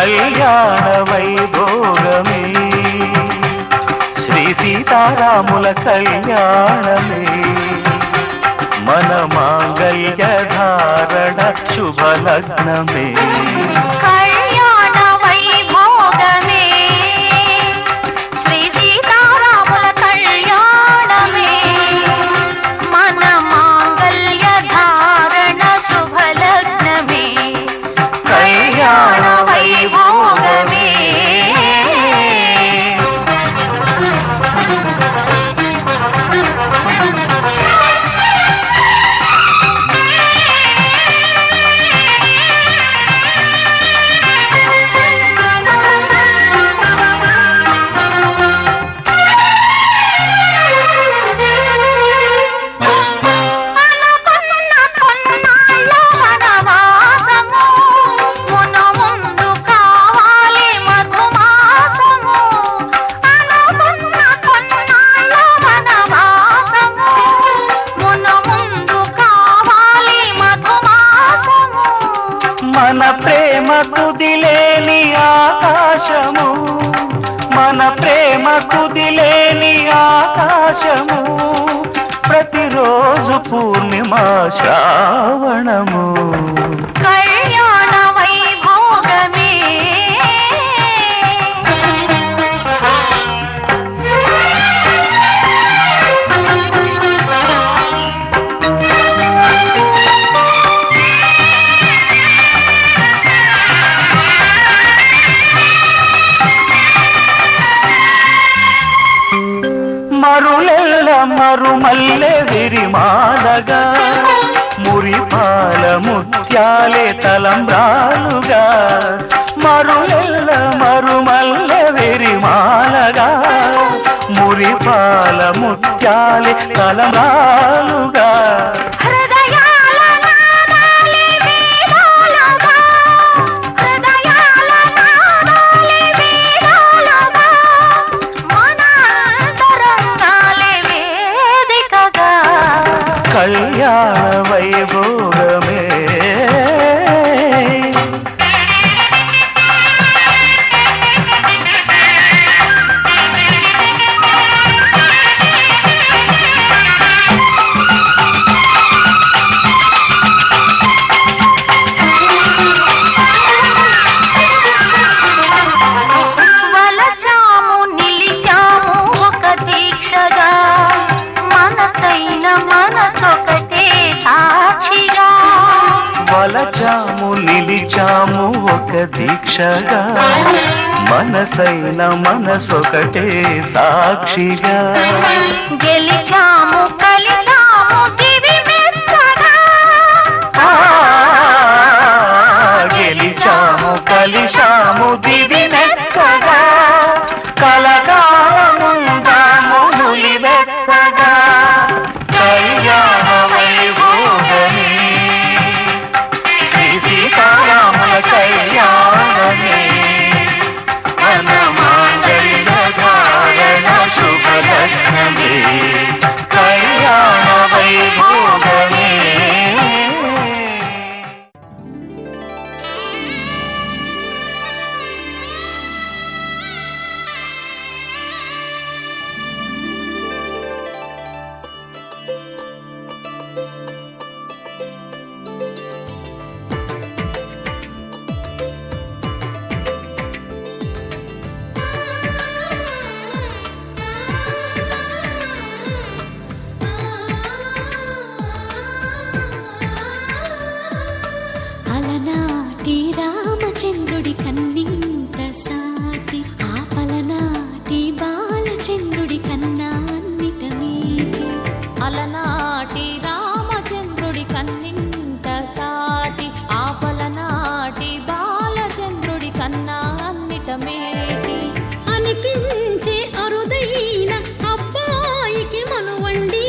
కళ్యాణ వైభోగమే శ్రీ సీతారాముల కళ్యాణమే మన మాంగళ్య ధారణ శుభలగ్నమే కళ్యాణ వైభోగమే శ్రీ సీతారాముల కళ్యాణమే మన మాంగళ్య ధారణ శుభలగ్నమే కళ్యాణ వైభోగమే మన ప్రేమ కుదిలేని ఆకాశము మన ప్రేమ కుదిలేని ఆకాశము ప్రతిరోజు పూర్ణిమ శ్రావణము కళ్యాణ వైభోగమే మరులెల్ల మరుమల్లె విరిమాలగా మురిపాల ముత్యాలే తలంబ్రాలుగా మరులెల్ల మరుమల్లె విరిమాలగా మురిపాల ముత్యాలే తలంబ్రాలుగా హృదయాల నాదాలే వేదాలుగా హృదయాల నాదాలే వేదాలుగా మన అంతరంగాలే వేదికగా కళ్యాణ వైభోగమే వలచాము నిలిచాము ఒక దీక్షగా మనసైన మనసొకటే సాక్షిగా వలచాము నిలిచాము ఒక దీక్షగా మనసైన మనసొకటే సాక్షిగా గెలిచాము కలిసాము దివి మెచ్చగా ఆ, గెలిచాము కలిశాము దివి మెచ్చగా కలకాలముందాము నులివెచ్చగా కళ్యాణ వైభోగమే శ్రీ సీతారాముల కళ్యాణమే మన మాంగళ్య ధారణ శుభలగ్నమే కళ్యాణ వైభోగమే అలనాటి రామచంద్రుడి కన్నింత సాటి ఆపలనాటి బాలచంద్రుడి కన్నా అన్నిట మీటి అలనాటి రామచంద్రుడి కన్నింత సాటి ఆపలనాటి బాలచంద్రుడి కన్నా అన్నిట మేటి అనిపించే అరుదైన అబ్బాయికి మనువండి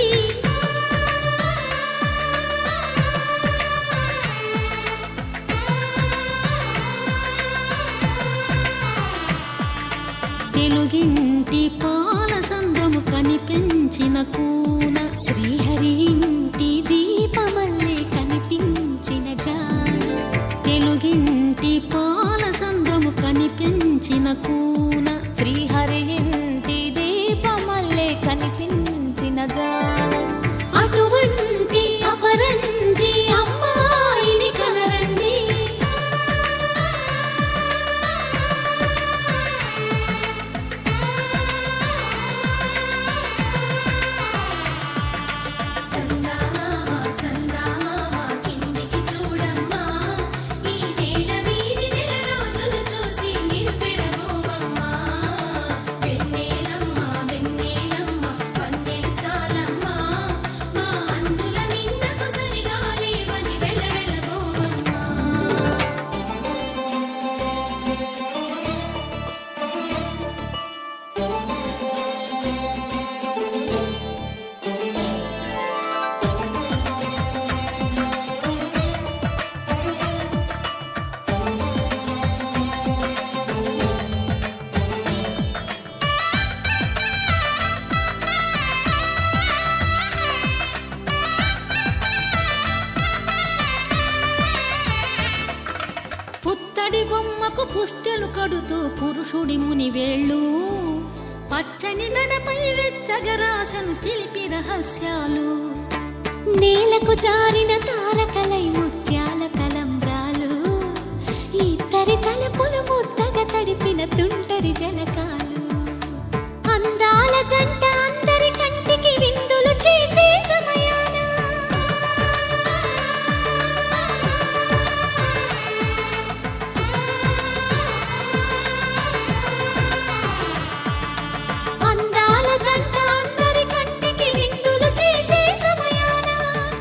తెలుగింటి పాల సంద్రము కనిపించిన కూన శ్రీహరి ఇంటి దీపమల్లే కనిపించిన జాన తెలుగింటి పాల సంద్రము కనిపించిన కూన శ్రీహరి ఇంటి దీపమల్లే కనిపించిన జాడ అటువంటి అపరంజి అమ్మాయిని కనరండి. చందమామ చందమామ కిందికి చూడమ్మా, ఈ నేల వీధి నెల రోజులు చూసి నివ్వెరబోవమ్మా. వెన్నెలమ్మ వెన్నెలమ్మ వన్నెలు చాలమ్మా, మా అందుల మిన్నకు సరిగా లేవని వెలవెలబోవమ్మా. పుత్తడి బొమ్మకు పుస్తెలు కడుతూ పురుషుడి ముని వేళ్ళు, పచ్చని నడపై వెచ్చగరాసను చిలిపి రహస్యాలు. నేలకు జారిన తారకలై ముత్యాల తలంబ్రాలు, ఇద్దరి తలపులు ముద్దగా తడిపిన తుంటరి జలకాలు. అందాల జంట అందరి కంటికి విందులు చేసే సమయాన అందాల జంట అందరి కంటికి విందులు చేసే సమయాన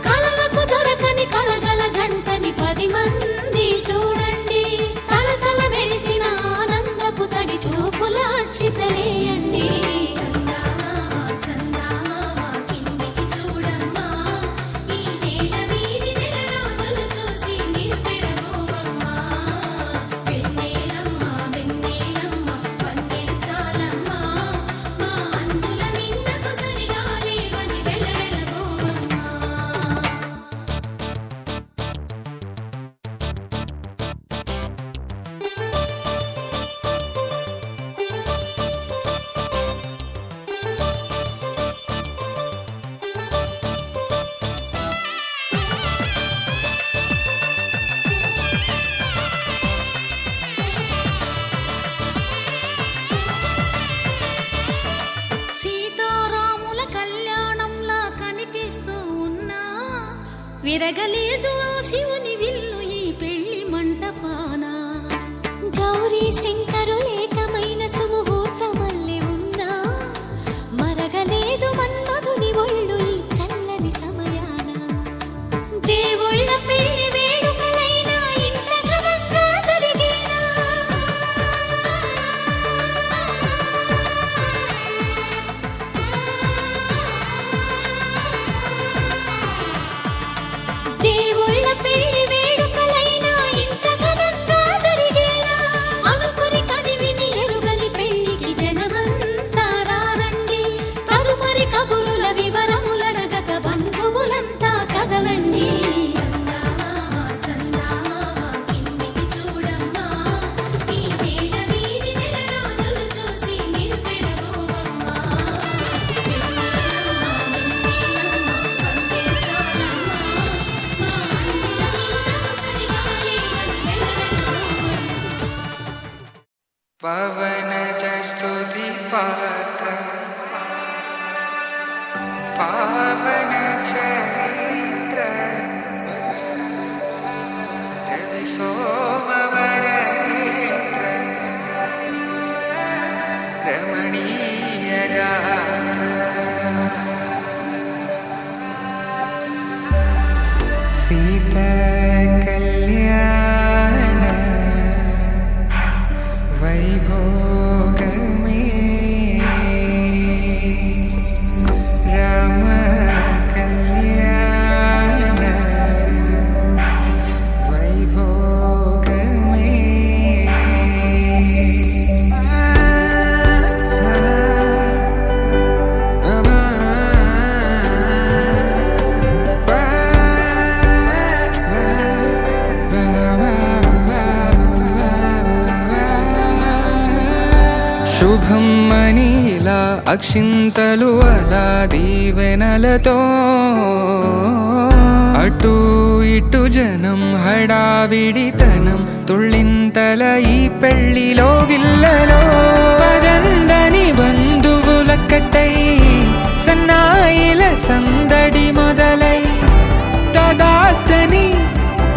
కలలకు దొరకని కలగల జంటని 10 మంది చూడండి. తలతల మెరిసిన ఆనందపు తడి చూపుల అక్షితలేయండి. చందమామ చందమామ కిందికి చూడమ్మా, ఈ నేల వీధి నెల రోజులు చూసి నివ్వెరబోవమ్మా. వెన్నెలమ్మ వెన్నెలమ్మ వన్నెలు చాలమ్మా, మా అందుల మిన్నకు సరిగా లేవని వెలవెలబోవమ్మా. సీతారాముల కళ్యాణంలా కనిపిస్తూ ఉన్నా, విరగలేదు ఆ శివుని విల్లు ఈ పెళ్లి మంటపాన. గౌరీ శంకరులేకమైన సుముహూర్తమల్లె ఉన్నా, మరగలేదు మన్మధుని ఒళ్ళు ఈ చల్లని సమయాన. దేవుళ్ళ పెళ్లి వేడుకలైనా ఇంత ఘనంగా జరిగేనా? దేవుళ్ళ పెళ్లి వేడుకలైనా ఇంత ఘనంగా జరిగేనా? అనుకుని కనివిని ఎరుగని పెళ్లికి జనమంతా రారండి. తదుపరి కబురుల వివరములడగక బంధువులంతా కదలండి. చందమామ చందమామ కిందికి చూడమ్మా, ఈ నేల వీధి నెల రోజులు చూసి నివ్వెరబోవమ్మా. వెన్నెలమ్మ వెన్నెలమ్మ వన్నెలు చాలమ్మా, మా అందుల మిన్నకు సరిగా లేవని వెలవెలబోవమ్మా. పవన స్తుతి పాత్ర పావన చరిత్ర రవి సోమవర నేత్ర రమణీయ గాత్ర సీత కళ్యాణ వైభోగమే రామ కళ్యాణ వైభోగమే శుభం అని ఇలా అక్షింతలు అలా దీవెనలతో అటు ఇటు జనం హడావిడితనం తుళ్ళింతల ఈ పెళ్లిలో గిల్లలో పదందని బంధువులక్కటై సన్నాయిల సందడి మొదలై తదాస్తని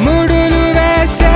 ముడులు వేసే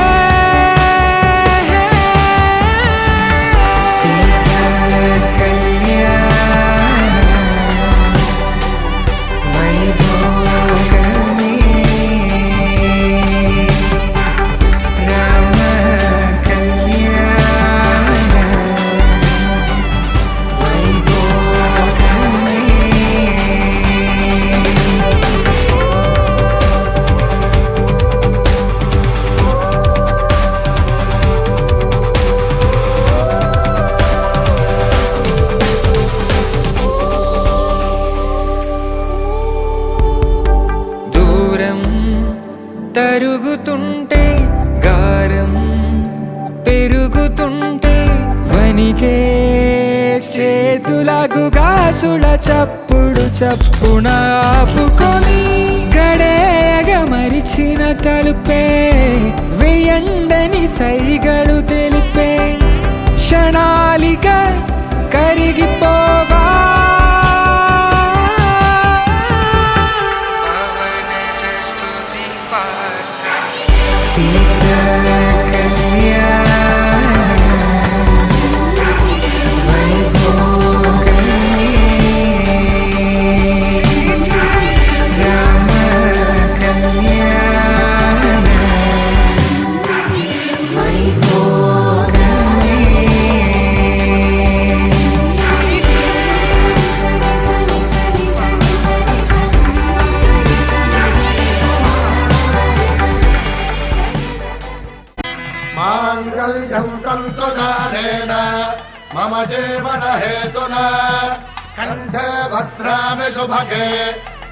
తరుగుతుంటే గారం పెరుగుతుంటే వనికే చేతులకు గాసుల చప్పుడు చప్పున ఆపుకొని గడేగ మరిచిన తలుపే వేయండని సైగడు తెలిపే క్షణాలిక కరిగిపోవా మాంగళ్యం తంతునానేన మమ జీవన హేతునా కంఠే భద్రామి శుభగే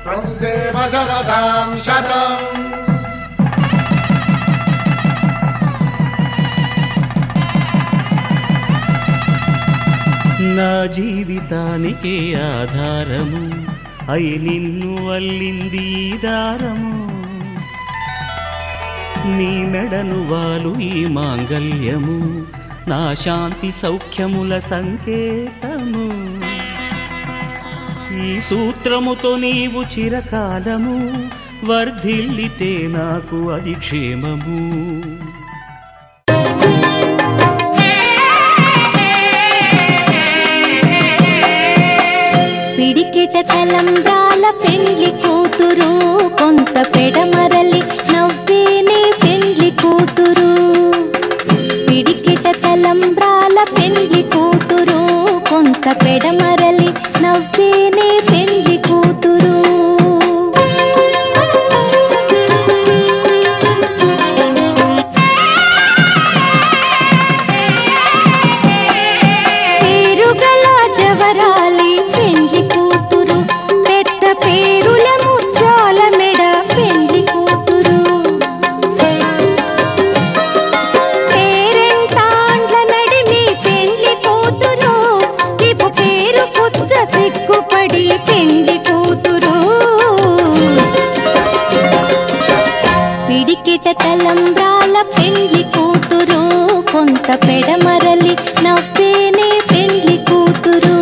త్వం జీవ శరదాం శతం. నా జీవితానికి ఆధారము అయి నిన్ను అల్లింది దారము నీ మెడను వాలు ఈ మాంగల్యము నా శాంతి సౌఖ్యముల సంకేతము ఈ సూత్రముతో నీవు చిరకాలము వర్ధిల్లితే నాకు అది క్షేమము. పిడికిట తలంబ్రాల పెండ్లి కూతురు కొంత పెడమరలి నవ్వేనే పెండ్లి కూతురు. పిడికిట తలంబ్రాల పెండ్లి కూతురు కొంత పెడమరలి నవ్వేనే పెండ్లి కూతురు. పేరుగల జవరాలి పెండ్లి కూతురు పెద్ద పేరుల ముత్యాల మెడ పెండ్లి కూతురు. పేరెంటాండ్ల నడిమి పెండ్లి కూతురు విపు పేరు పుచ్చ సిగ్గుపడి పెండ్లి కూతురు. పిడికిట తలంబ్రాల పెండ్లి కూతురు కొంత పెడమరలి నవ్వేనే పెండ్లి కూతురు.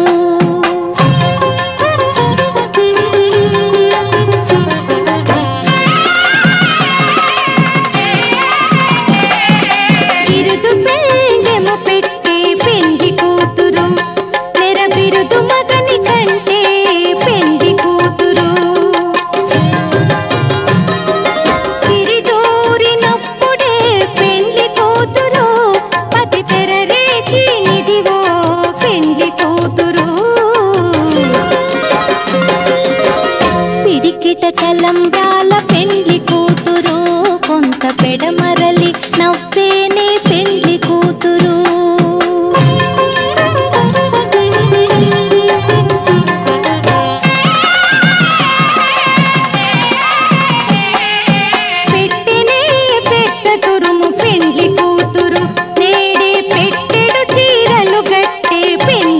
బిరుదు పెండెము పెట్టే పెండ్లి కూతురు నెర బిరుదు మగని కంటే పెండ్లి కూతురు. తిరిదూరినప్పుడే పెండ్లి కూతురు పతి పెరరేచి నిదివో పెండ్లి కూతురు. పిడికిట తలంబ్రాల పెండ్లి కూతురు కొంత పెడమరలి నవ్వేనే పెండ్లి కూతురు. పెట్టెనే పెద్ద తురుము పెండ్లి కూతురు నేడే పెట్టెడు చీరలు గట్టే పెండ్లి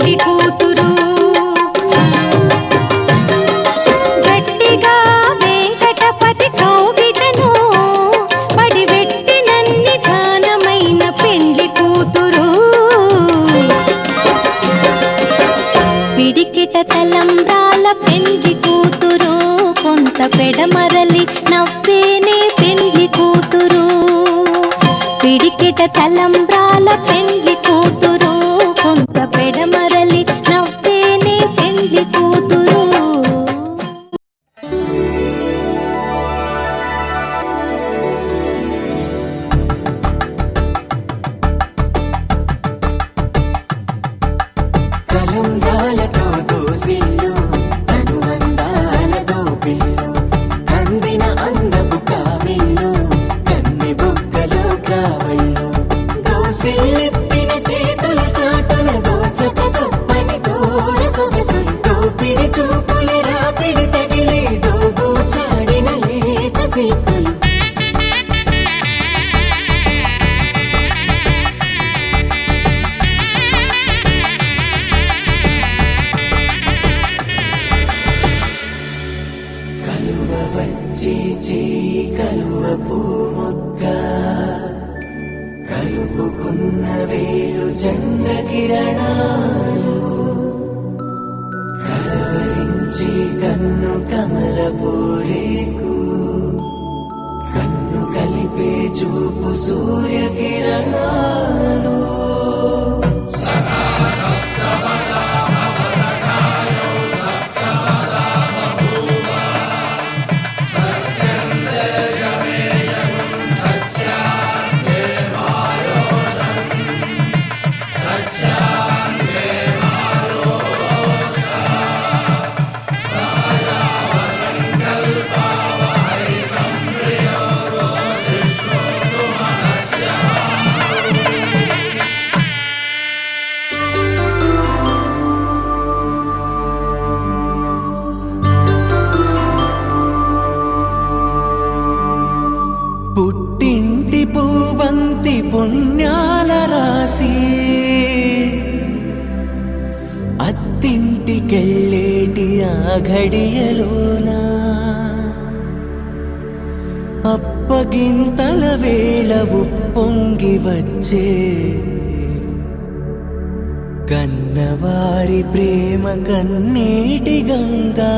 కొంత పెడమరలి నవ్వేనే పెండ్లి కూతురు పిడికెట తలంబ్రాల పెండ్లి కూతురు కొంత పెడమరలి నవ్వేనే పెండ్లి కూతురు తలంబ్రాలతో దోసిల్లు అనుబంధాలతో పిల్లు అందిన అందపు కావిల్లు కన్ని బుగ్గలో గ్రావళ్ళు దోసిల్లెత్తిన చేతుల చాటున దోచక తప్పని దూర సొగసులు దోపిడి చూపుల రాపిడి తగిలి దోబూచాడిన లేత సీపులు కలువ వచ్చే చేయి కలువ పూమొక్క కలుపుకున్న వేలు చంద్రకిరణాలు కలవరించి కన్ను కమల పూరేకు కన్ను కలిపే చూపు సూర్యకిరణాలు పుట్టింటి పూబంతి పుణ్యాల రాసి అత్తింటికెళ్ళేటి ఆ ఘడియలోన అప్పగింతల వేళ ఉప్పొంగి వచ్చే కన్నవారి ప్రేమ కన్నేటి గంగా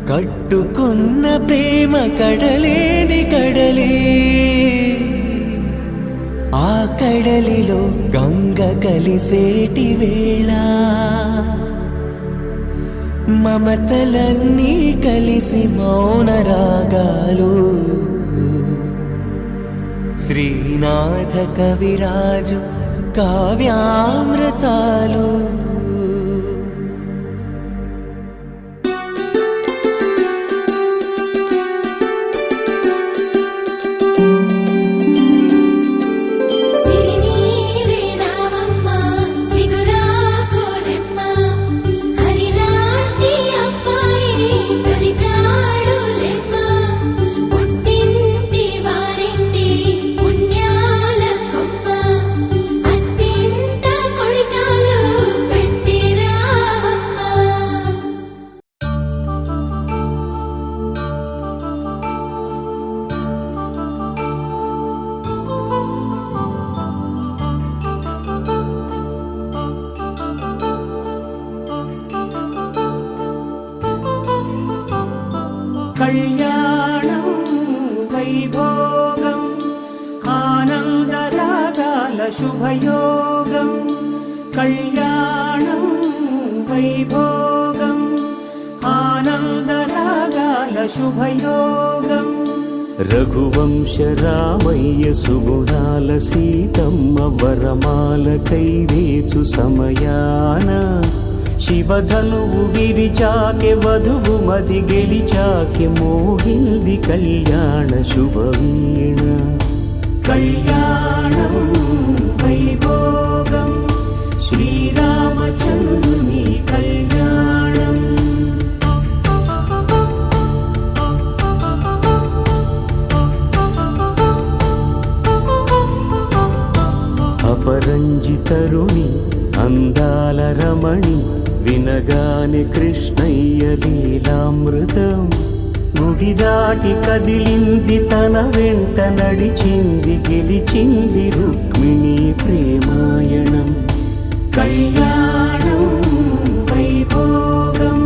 కట్టుకున్న ప్రేమ కడలేని కడలి ఆ కడలిలో గంగ కలిసేటి వేళ మమతలన్నీ కలిసి మౌన రాగాలు శ్రీనాథ కవిరాజు కావ్యామృతాలు కళ్యాణం వైభోగం ఆనందరాగాల శుభయోగం కళ్యాణం వైభోగం ఆనందరాగాల శుభయోగం రఘువంశ రామయ్య సుగుణాల సీతమ్మ వరమాల కైవేచు సమయాన శివధనువు విరిచాకె వధువు మది గెలిచాకె మోగింది కళ్యాణ శుభవీణ కళ్యాణం వైభోగం శ్రీరామచంద్రుని కళ్యాణం అపరంజి తరుణి అందాల రమణి వినగాని కృష్ణయ్య లీలామృతం గుడి దాటి కదిలింది తన వెంట నడిచింది గెలిచింది రుక్మిణి ప్రేమాయణం కళ్యాణం వైభోగం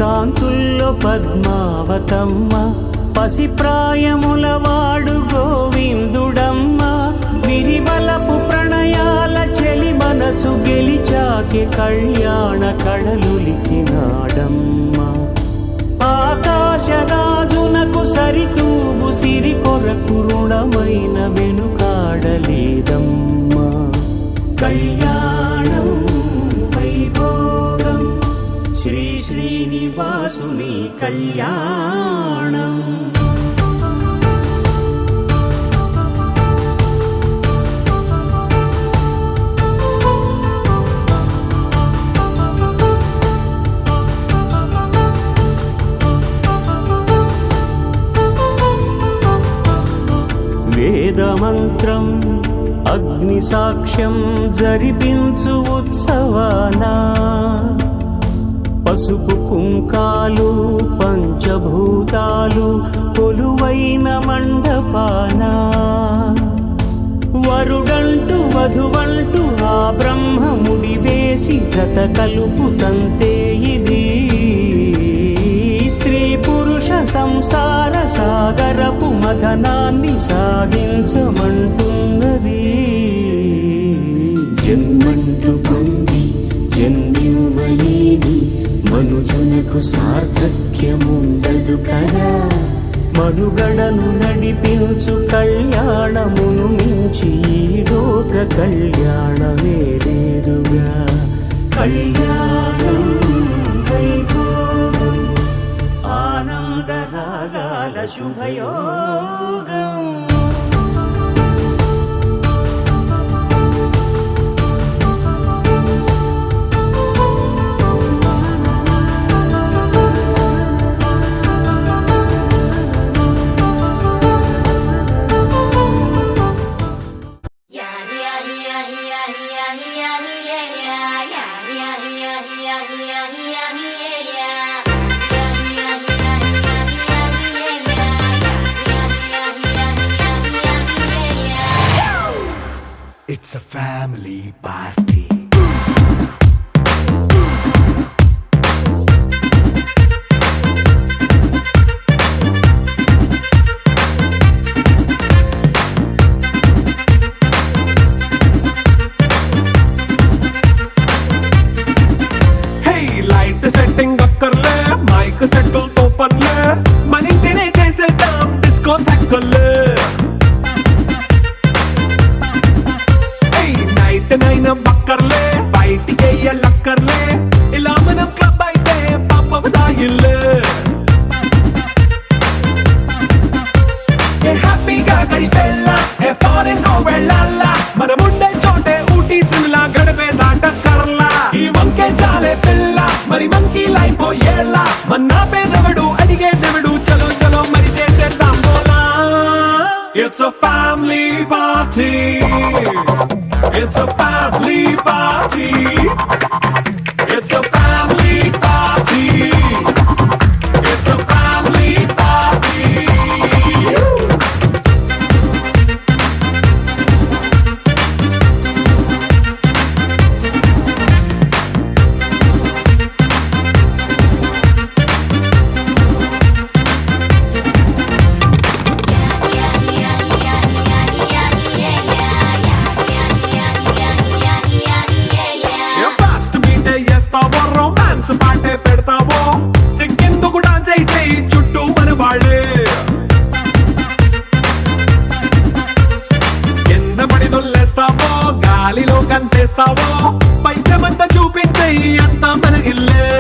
కాంతుల్లో పద్మావతమ్మ పసిప్రాయముల వాడు గోవిందుడమ్మ విరివలపు ప్రణయాల చెలి మనసు గెలిచాకే కళ్యాణ కళలులికినాడమ్మ ఆకాశరాజునకు సరితూగు సిరి కొరకు రుణమైన వెనుకాడలేదమ్మా కళ్యాణం వైభోగం శ్రీ శ్రీనివాసుని కళ్యాణం వేదమంత్రం అగ్ని సాక్ష్యం జరిపించు ఉత్సవానా పసుపు కుంకాలు పంచభూతాలు కొలువైన మండపానా వరుడంటూ వధువంటూ ఆ బ్రహ్మముడి వేసి జత కలుపు తంతే ఇది స్త్రీ పురుష సంసార సాగరపు మథనాన్ని సాగించమంటున్నది జన్మంటూ పొంది జన్మివ్వలేని మనుజునకు సార్థక్యముండదు కదా మనుగడను నడిపించు కళ్యాణమును మించి ఈ లోక కళ్యాణమే లేదుగా కళ్యాణం వైభోగం ఆనందరాగాల శుభయోగం It's a family party. Hey, light setting అక్కర్లే మైక్ సెట్టిల్ తో పనిలే మన ఇంటినే చేసేద్దాం డిస్కో థక్కర్లే నైనా బక్కర్లే బయటికి లక్కర్లే ఇలా మనం క్లబ్ అయితే పాపదాయిల్లే హ్యాపీగా గడిపెళ్ళ ఏ ఫారెన్ కో వెళ్ళాల మనం ఉండే చోటే ఊటీ సిమ్లా గడిపే దాటక్కర్లా ఈ వంకే చాలే పిల్ల మరి మంకీ లైఫ్ ఏళ్ళ మన్నా పేదవడు అడిగే దేవుడు చలో చలో మరి చేసేద్దాం బోలా it's a family party It's a family party. It's a family party. It's a family party. Romance పాటే పెడతావో సిగ్గెందుకు డాన్స్ అయితే చుట్టూ మన వాళ్ళే కింద పడి దొల్లేస్తావో గాలిలో కంటేస్తావో పైద్యమంతా చూపించే అంతా మన ఇల్లే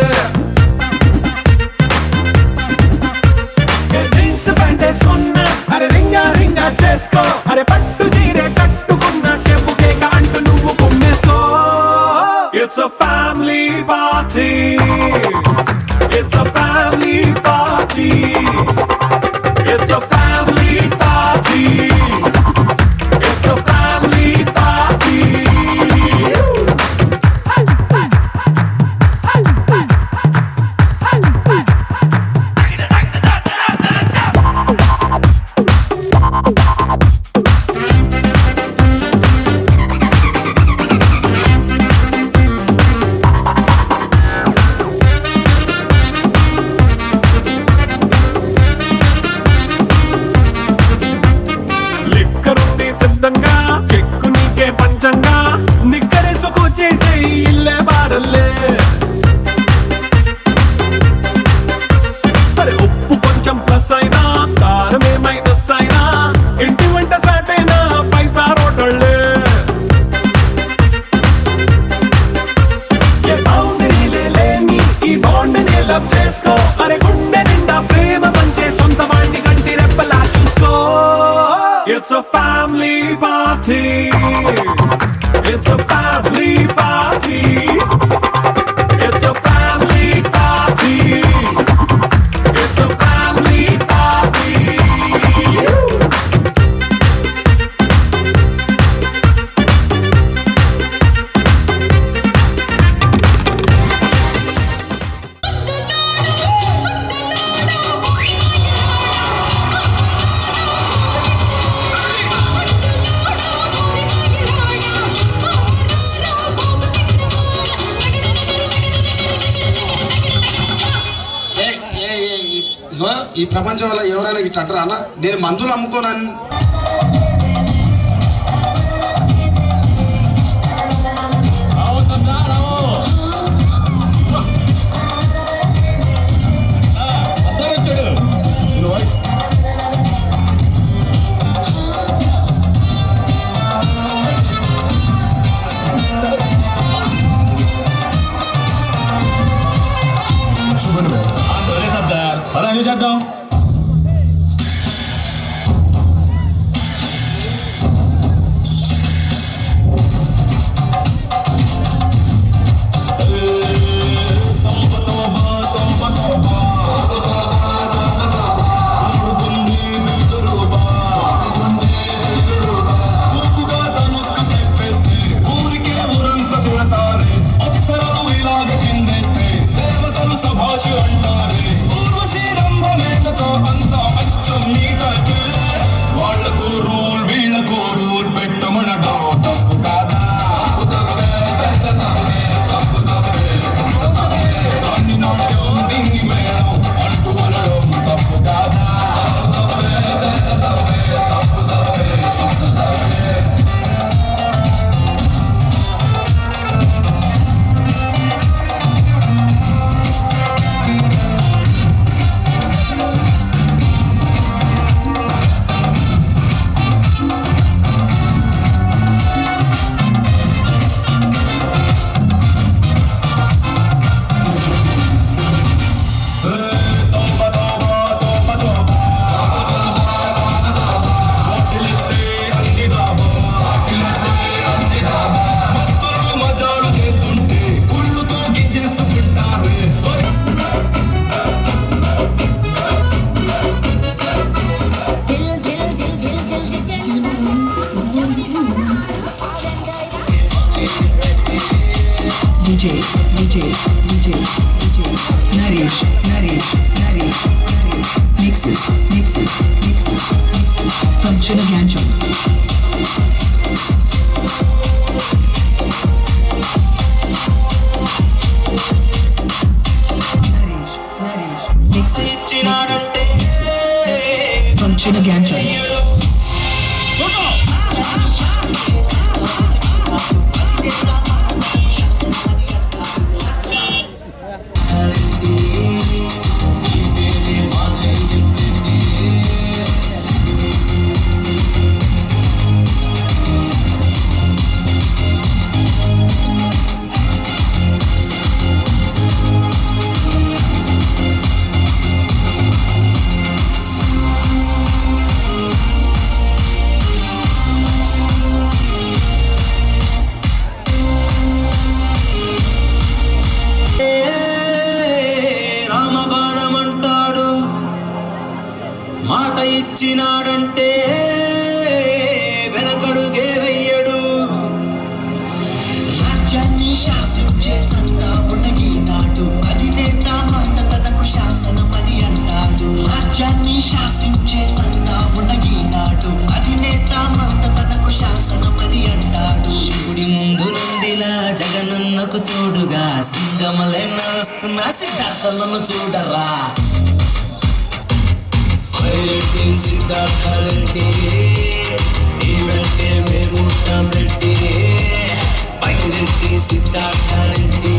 జీన్స్ ప్యాంటేసుకున్నా అరే రింగా రింగా చేసుకో అరే పట్టు చీరే కట్టుకున్న చెప్పుకే అంటూ నువ్వు కుమ్మేసుకో It's a family party. It's a family party. It's a family party. It's a family party. family party. It's a family party. It's a family party. It's a family party. ఈ ప్రపంచంలో ఎవరైనా ఇట్లా అంటారా అన్న? నేను మందులు అమ్ముకోనని చేద్దాం. మాట ఇచ్చినాడంటే వెనకడుగే వెయ్యడు. రాజ్యాన్ని శాసించే సత్తా ఉన్నగీనాడు. అధినేత మాట తనకు శాసనమని అంటాడు. రాజ్యాన్ని శాసించే సత్తా ఉన్నగీనాడు. అధినేత మాట తనకు శాసనమని అంటాడు. శివుడి ముందు నందిలా జగనన్నకు తోడుగా సింగమలే నడుస్తున్న సిద్ధార్థలను చూడరా. సిద్ధార్థ రెడ్డి ఈవెంటే మేము రెడ్డి పైరెడ్డి సిద్ధార్థ రెడ్డి.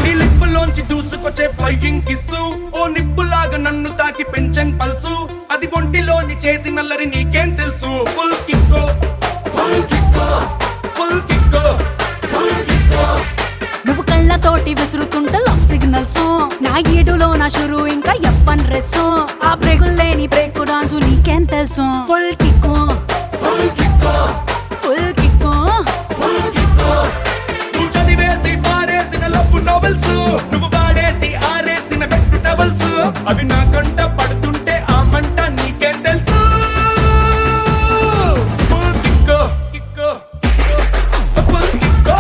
ఈ లిప్పులోంచి దూసుకొచ్చే ఫ్లైయింగ్ కిస్సు ఓ నిప్పులాగా నన్ను తాకి పెంచన్ పల్సు. అది ఒంటిలోని చేసి నల్లరి నీకేం తెలుసు. ఫుల్ కిక్కో ఫుల్ కిక్కో ఫుల్ కిక్కో ఫుల్ కిక్కో తోటి విసురుతుంటే లవ్ సిగ్నల్స్ నా ఈడులో నా షురు ఇంకా ఎప్పన్ డ్రెస్ ఆ బ్రేకులు లేని బ్రేక్ డాన్స్ నీకేం తెలుసు full kick full kick full kick నువ్వు చదివేసి పారేసిన లవ్ నోవెల్స్ నువ్వు వాడేసి ఆరేసిన బెస్ట్ టవల్స్ అవి నా కంట పడుతుంటే ఆ మంట నీకేం తెలుసు full kick kick full kick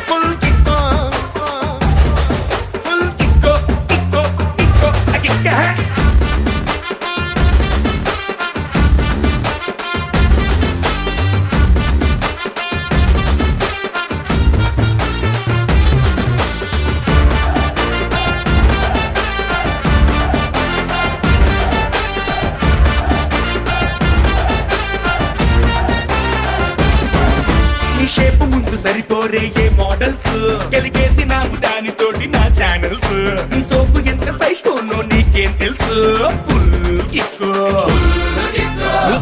full kick full kick kick kick kick shape ముందు సరిపోరే ఏ మోడల్స్ గెలిగేసి నాకు దానితోటి నా ఛానల్స్ నీ సోపు ఎంత సైకోనో నీకేం తెలుసు ఫుల్ కిక్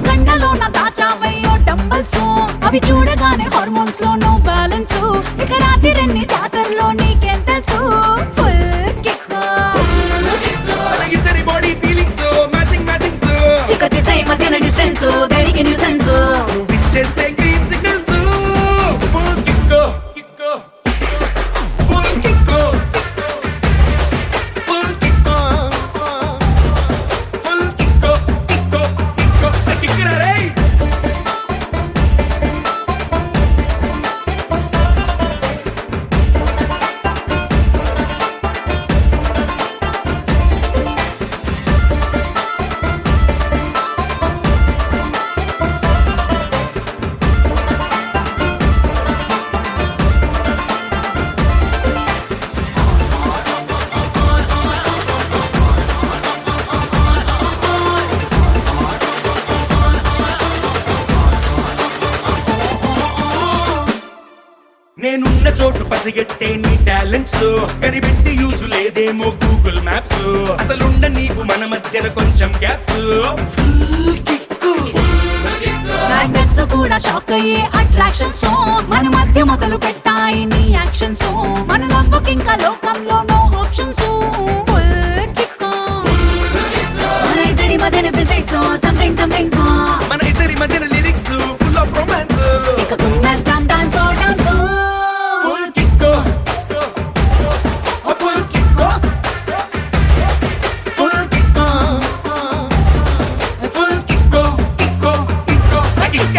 కళ్ళలో నా దాచావయ్యో డంబల్స్ అవి చూడగానే హార్మోన్స్ లో నో బ్యాలెన్స్ ఇక రాత్రి జాతరలో నీకేం తెలుసు ఫుల్ కిక్ మన ఇద్దరి బాడీ ఫీలింగ్స్ మ్యాచింగ్ మ్యాచింగ్స్ ఇక దిశ మధ్యన డిస్టెన్స్ దేనికి న్యూసెన్స్ నువ్వు ఇచ్చేస్తే green signals full kick kick full kick full kick full kick kick kick రే నేనున్న చోటు పసిగట్టే నీ టాలెంట్స్ కనిపెట్టి యూజ్ లేదేమో గూగుల్ మ్యాప్స్ అసలుండ నీకు మన మధ్యన కొంచెం గ్యాప్స్ ఫుల్ కిక్ మ్యాగ్నెట్స్ కూడా షాక్ అయ్యే అట్రాక్షన్స్ మన మధ్య మొదలు పెట్టాయి నీ యాక్షన్స్ మన లవ్వుకి ఇంకా లోకంలో నో ఆప్షన్స్ ఫుల్ కిక్ మన ఇద్దరి మధ్యన ఫిజిక్స్ సంథింగ్ సంథింగ్ మన ఇద్దరి మధ్యన లిరిక్స్ ఫుల్ ఆఫ్ రొమాన్స్ ఇక కుందం dance dance full kick full kick full kick full kick kick kick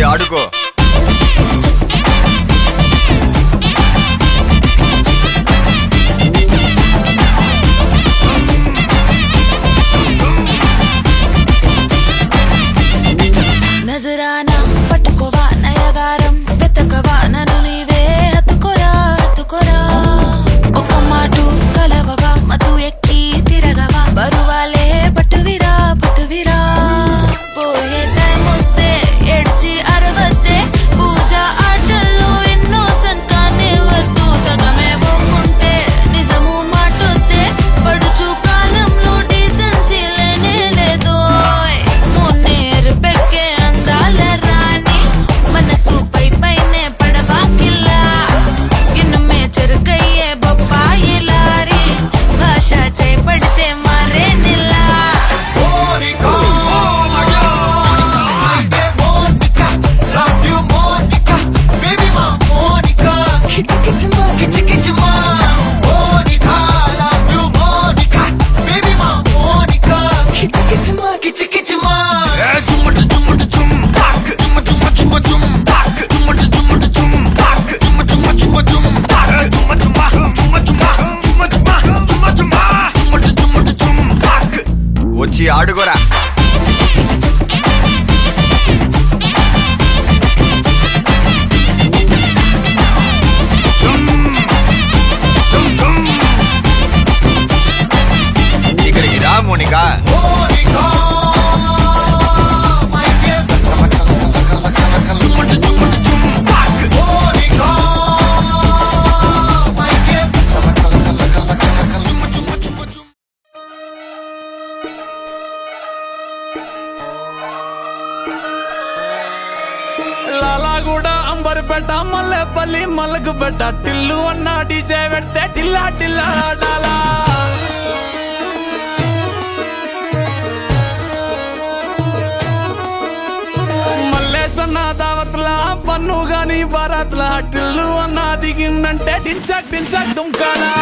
ఆడుకో. నజరానా పట్టుకోవా నయగారం వెతకవా నన్ను నీవే హత్తుకోరా హత్తుకోరా ఒక మాటు కలవవా మధు ఎక్కి తిరగవా బరువాలే పట్టువిరా పట్టువిరా పోయే టైం వస్తే ఎడ్చి అరవద్దే వచ్చి ఆడుకోరా. ఇక్కడికి రా మోనికా. లాలాగూడ అంబర్పేట మల్లెపల్లి మల్లకుపేట టిల్లు అన్న డీజే పెడితే టిల్లా టిల్లా ఆడాలా. మల్లేసన్న దావత్ల పన్ను గాని బారాత్ల టిల్లు అన్న దిగిందంటే డించక్ డించక్ దుంకాలా.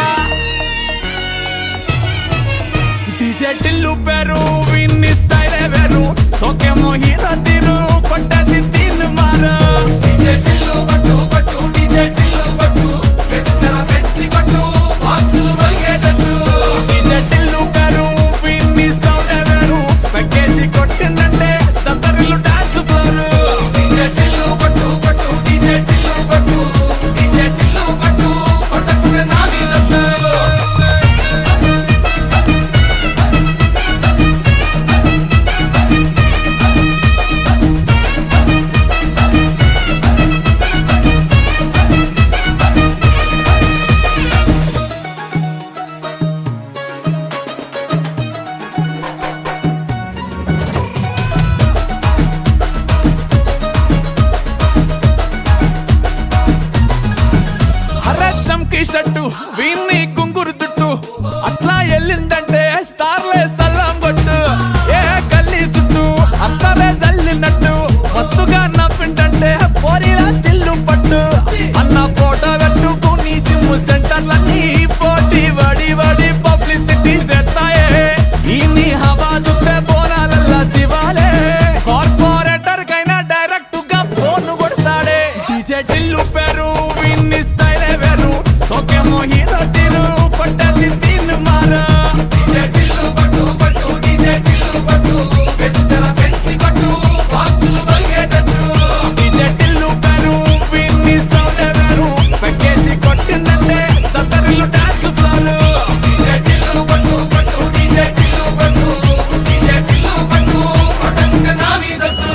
డీజే టిల్లు పేరు విన్ని స్టైలే వేరు సోకేమో హీరో తీరు కొట్టది తిన్ను మారు. డీజే టిల్లు కొట్టు కొట్టు డీజే టిల్లు కొట్టు వెచ్చర పెంచి కొట్టు బాక్సులు మలిగేటట్టు. డీజే టిల్లు పేరు విన్ని సౌండ్ వేరు పెక్కేసి కొట్టిందంటే దత్తరిల్లు డాన్స్ ఫ్లోరు. డీజే టిల్లు కొట్టు కొట్టు డీజే టిల్లు కొట్టు డీజే టిల్లు కొట్టు కొట్టకుండా నా మీదట్టు. షట్టు వీన్ని కుంగురు చుట్టూ అట్లా ఎల్లిందంటే స్టార్లే సల్లం కొట్టు. ఏ గల్లీ చుట్టూ అత్తరే జల్లినట్టు మస్తుగా నవ్విందంటే పోరిలా తిల్లు పట్టు. అన్న ఫోటో పెట్టుకుని జిమ్ సెంటర్లన్నీ పోటీ వడి వడి పబ్లిసిటీ చేస్తాయే. ఈ హవా చుట్టే బోనాలల్లా శివాలే కార్పొరేటర్ కైనా డైరెక్ట్ గా ఫోన్ కొడతాడే. డీజే టిల్లు పేరు విన్ని స్టైలే వేరు సోకేమో హీరో తీరు కొట్టది తిన్ను మారు. డీజే టిల్లు కొట్టు కొట్టు డీజే టిల్లు కొట్టు వెచ్చర పెంచి కొట్టు బాక్సులు మలిగేటట్టు. డీజే టిల్లు పేరు విన్ని సౌండ్ వేరు పెక్కేసి కొట్టిందంటే దత్తరిల్లు డాన్స్ ఫ్లోరు. డీజే టిల్లు కొట్టు కొట్టు డీజే టిల్లు కొట్టు డీజే టిల్లు కొట్టు కొట్టకుండా నా మీదట్టు.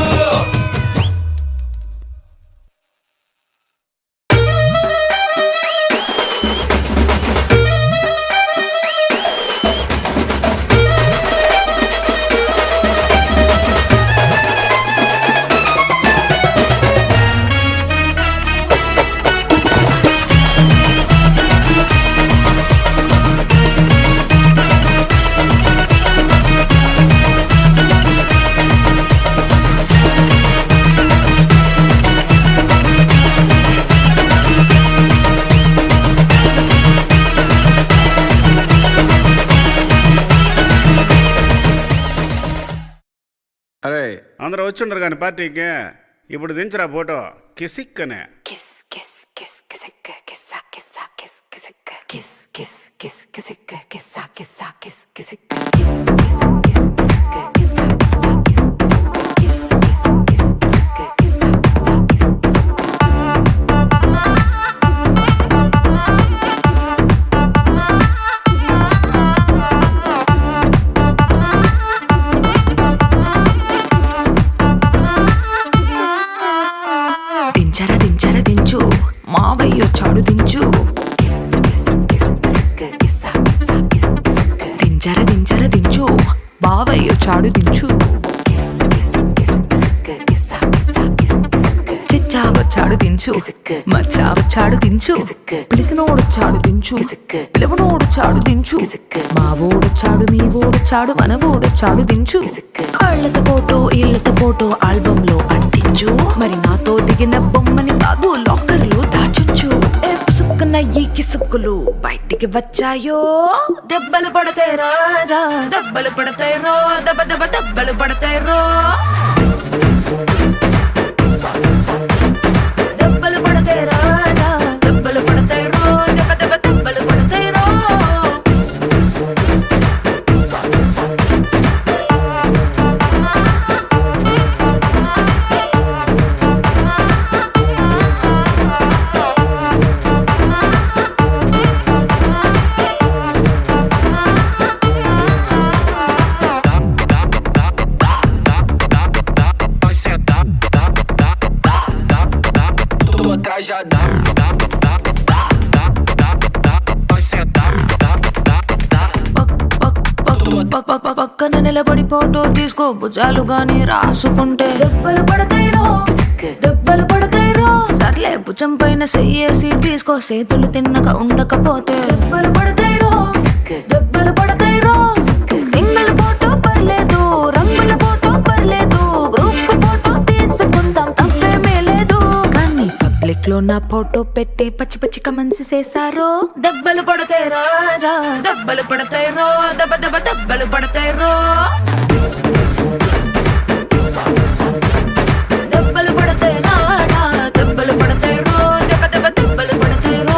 అరే అందరూ వచ్చిండ్రు కానీ పార్టీకి ఇప్పుడు దించరా ఫోటో కిసిక్ అనే. మావయ్య చాడు దించు. దించర దించర దించు బావయ్య చాడు దించు. చిచ్చావ చాడు దించు మచ్చావ చాడు దించు. పిలిసినోడు చాడు దించు పిలవనోడు చాడు దించు. మా ఓడు చాడు మీ ఓడు చాడు మన ఓడు చాడు దించు. కళ్ళతో ఫోటో ఇళ్ళతో ఫోటో ఆల్బమ్ లో అంటించు. మరి నాతో దిగిన బొమ్మని కాదు లాకర్లు దాచుంచు. పుసుక్కున్న ఈ కిసుక్కులు బయటికి వచ్చాయో దెబ్బలు పడతాయి రాజా దెబ్బలు పడతాయి రో దెబ్బ దెబ్బ దెబ్బలు పడతాయి రో. దెబ్బలు పడతాయి రాజా దెబ్బలు పడతాయి రో దెబ్బ దెబ్బ దెబ్బలు పడతాయి రో. పక్కన నిలబడి ఫోటో తీసుకో భుజాలు గాని రాసుకుంటే దెబ్బలు పడతాయిరో సర్లే భుజం పైన చెయ్యేసి తీసుకో చేతులు తిన్నక ఉండకపోతే దెబ్బలు పడతాయిరో సింగిల్ ఫోటో పర్లేదు రంగుల ఫోటో పర్లేదు గ్రూప్ ఫోటో తీసుకుందాం తప్పేమీ లేదు కానీ పబ్లిక్ లో నా ఫోటో పెట్టి పచ్చి పచ్చి కమెంట్స్ చేశారో దెబ్బలు పడతాయి రాజా దెబ్బలు పడతాయిరో దెబ్బలు పడతాయిరో దెబ్బలు పడతాయి రాజా దెబ్బలు పడతాయిరో దెబ్బలు పడతాయిరో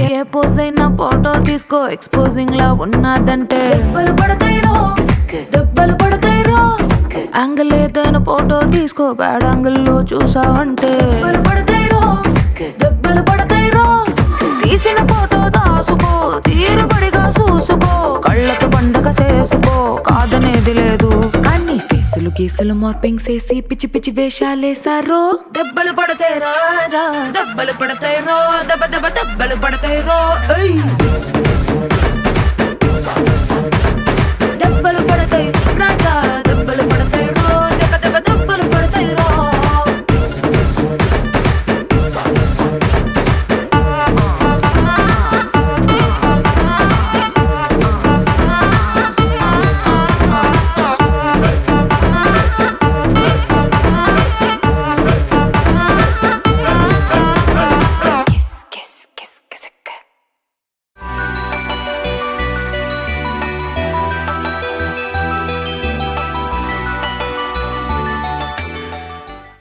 ఏ పోజ్ అయినా ఫోటో తీసుకో ఎక్స్పోజింగ్ లా ఉన్నదంటే దెబ్బలు పడతాయిరో యాంగిల్ ఏదైనా ఫోటో తీసుకో బ్యాడ్ యాంగిల్ లో చూసావంటే దెబ్బలు పడతాయిరో తీసిన ఫోటో దాసుకో తీరుబడిగా చూసుకో కళ్ళతో పండగ చేసుకో కాదనేది లేదు కానీ కేసులు గీసులు మార్పింగ్ చేసి పిచ్చి పిచ్చి వేషాలేసారో దెబ్బలు పడతాయి రాజా దెబ్బలు పడతాయిరో దెబ్బలు పడతాయిరో దెబ్బలు పడతాయి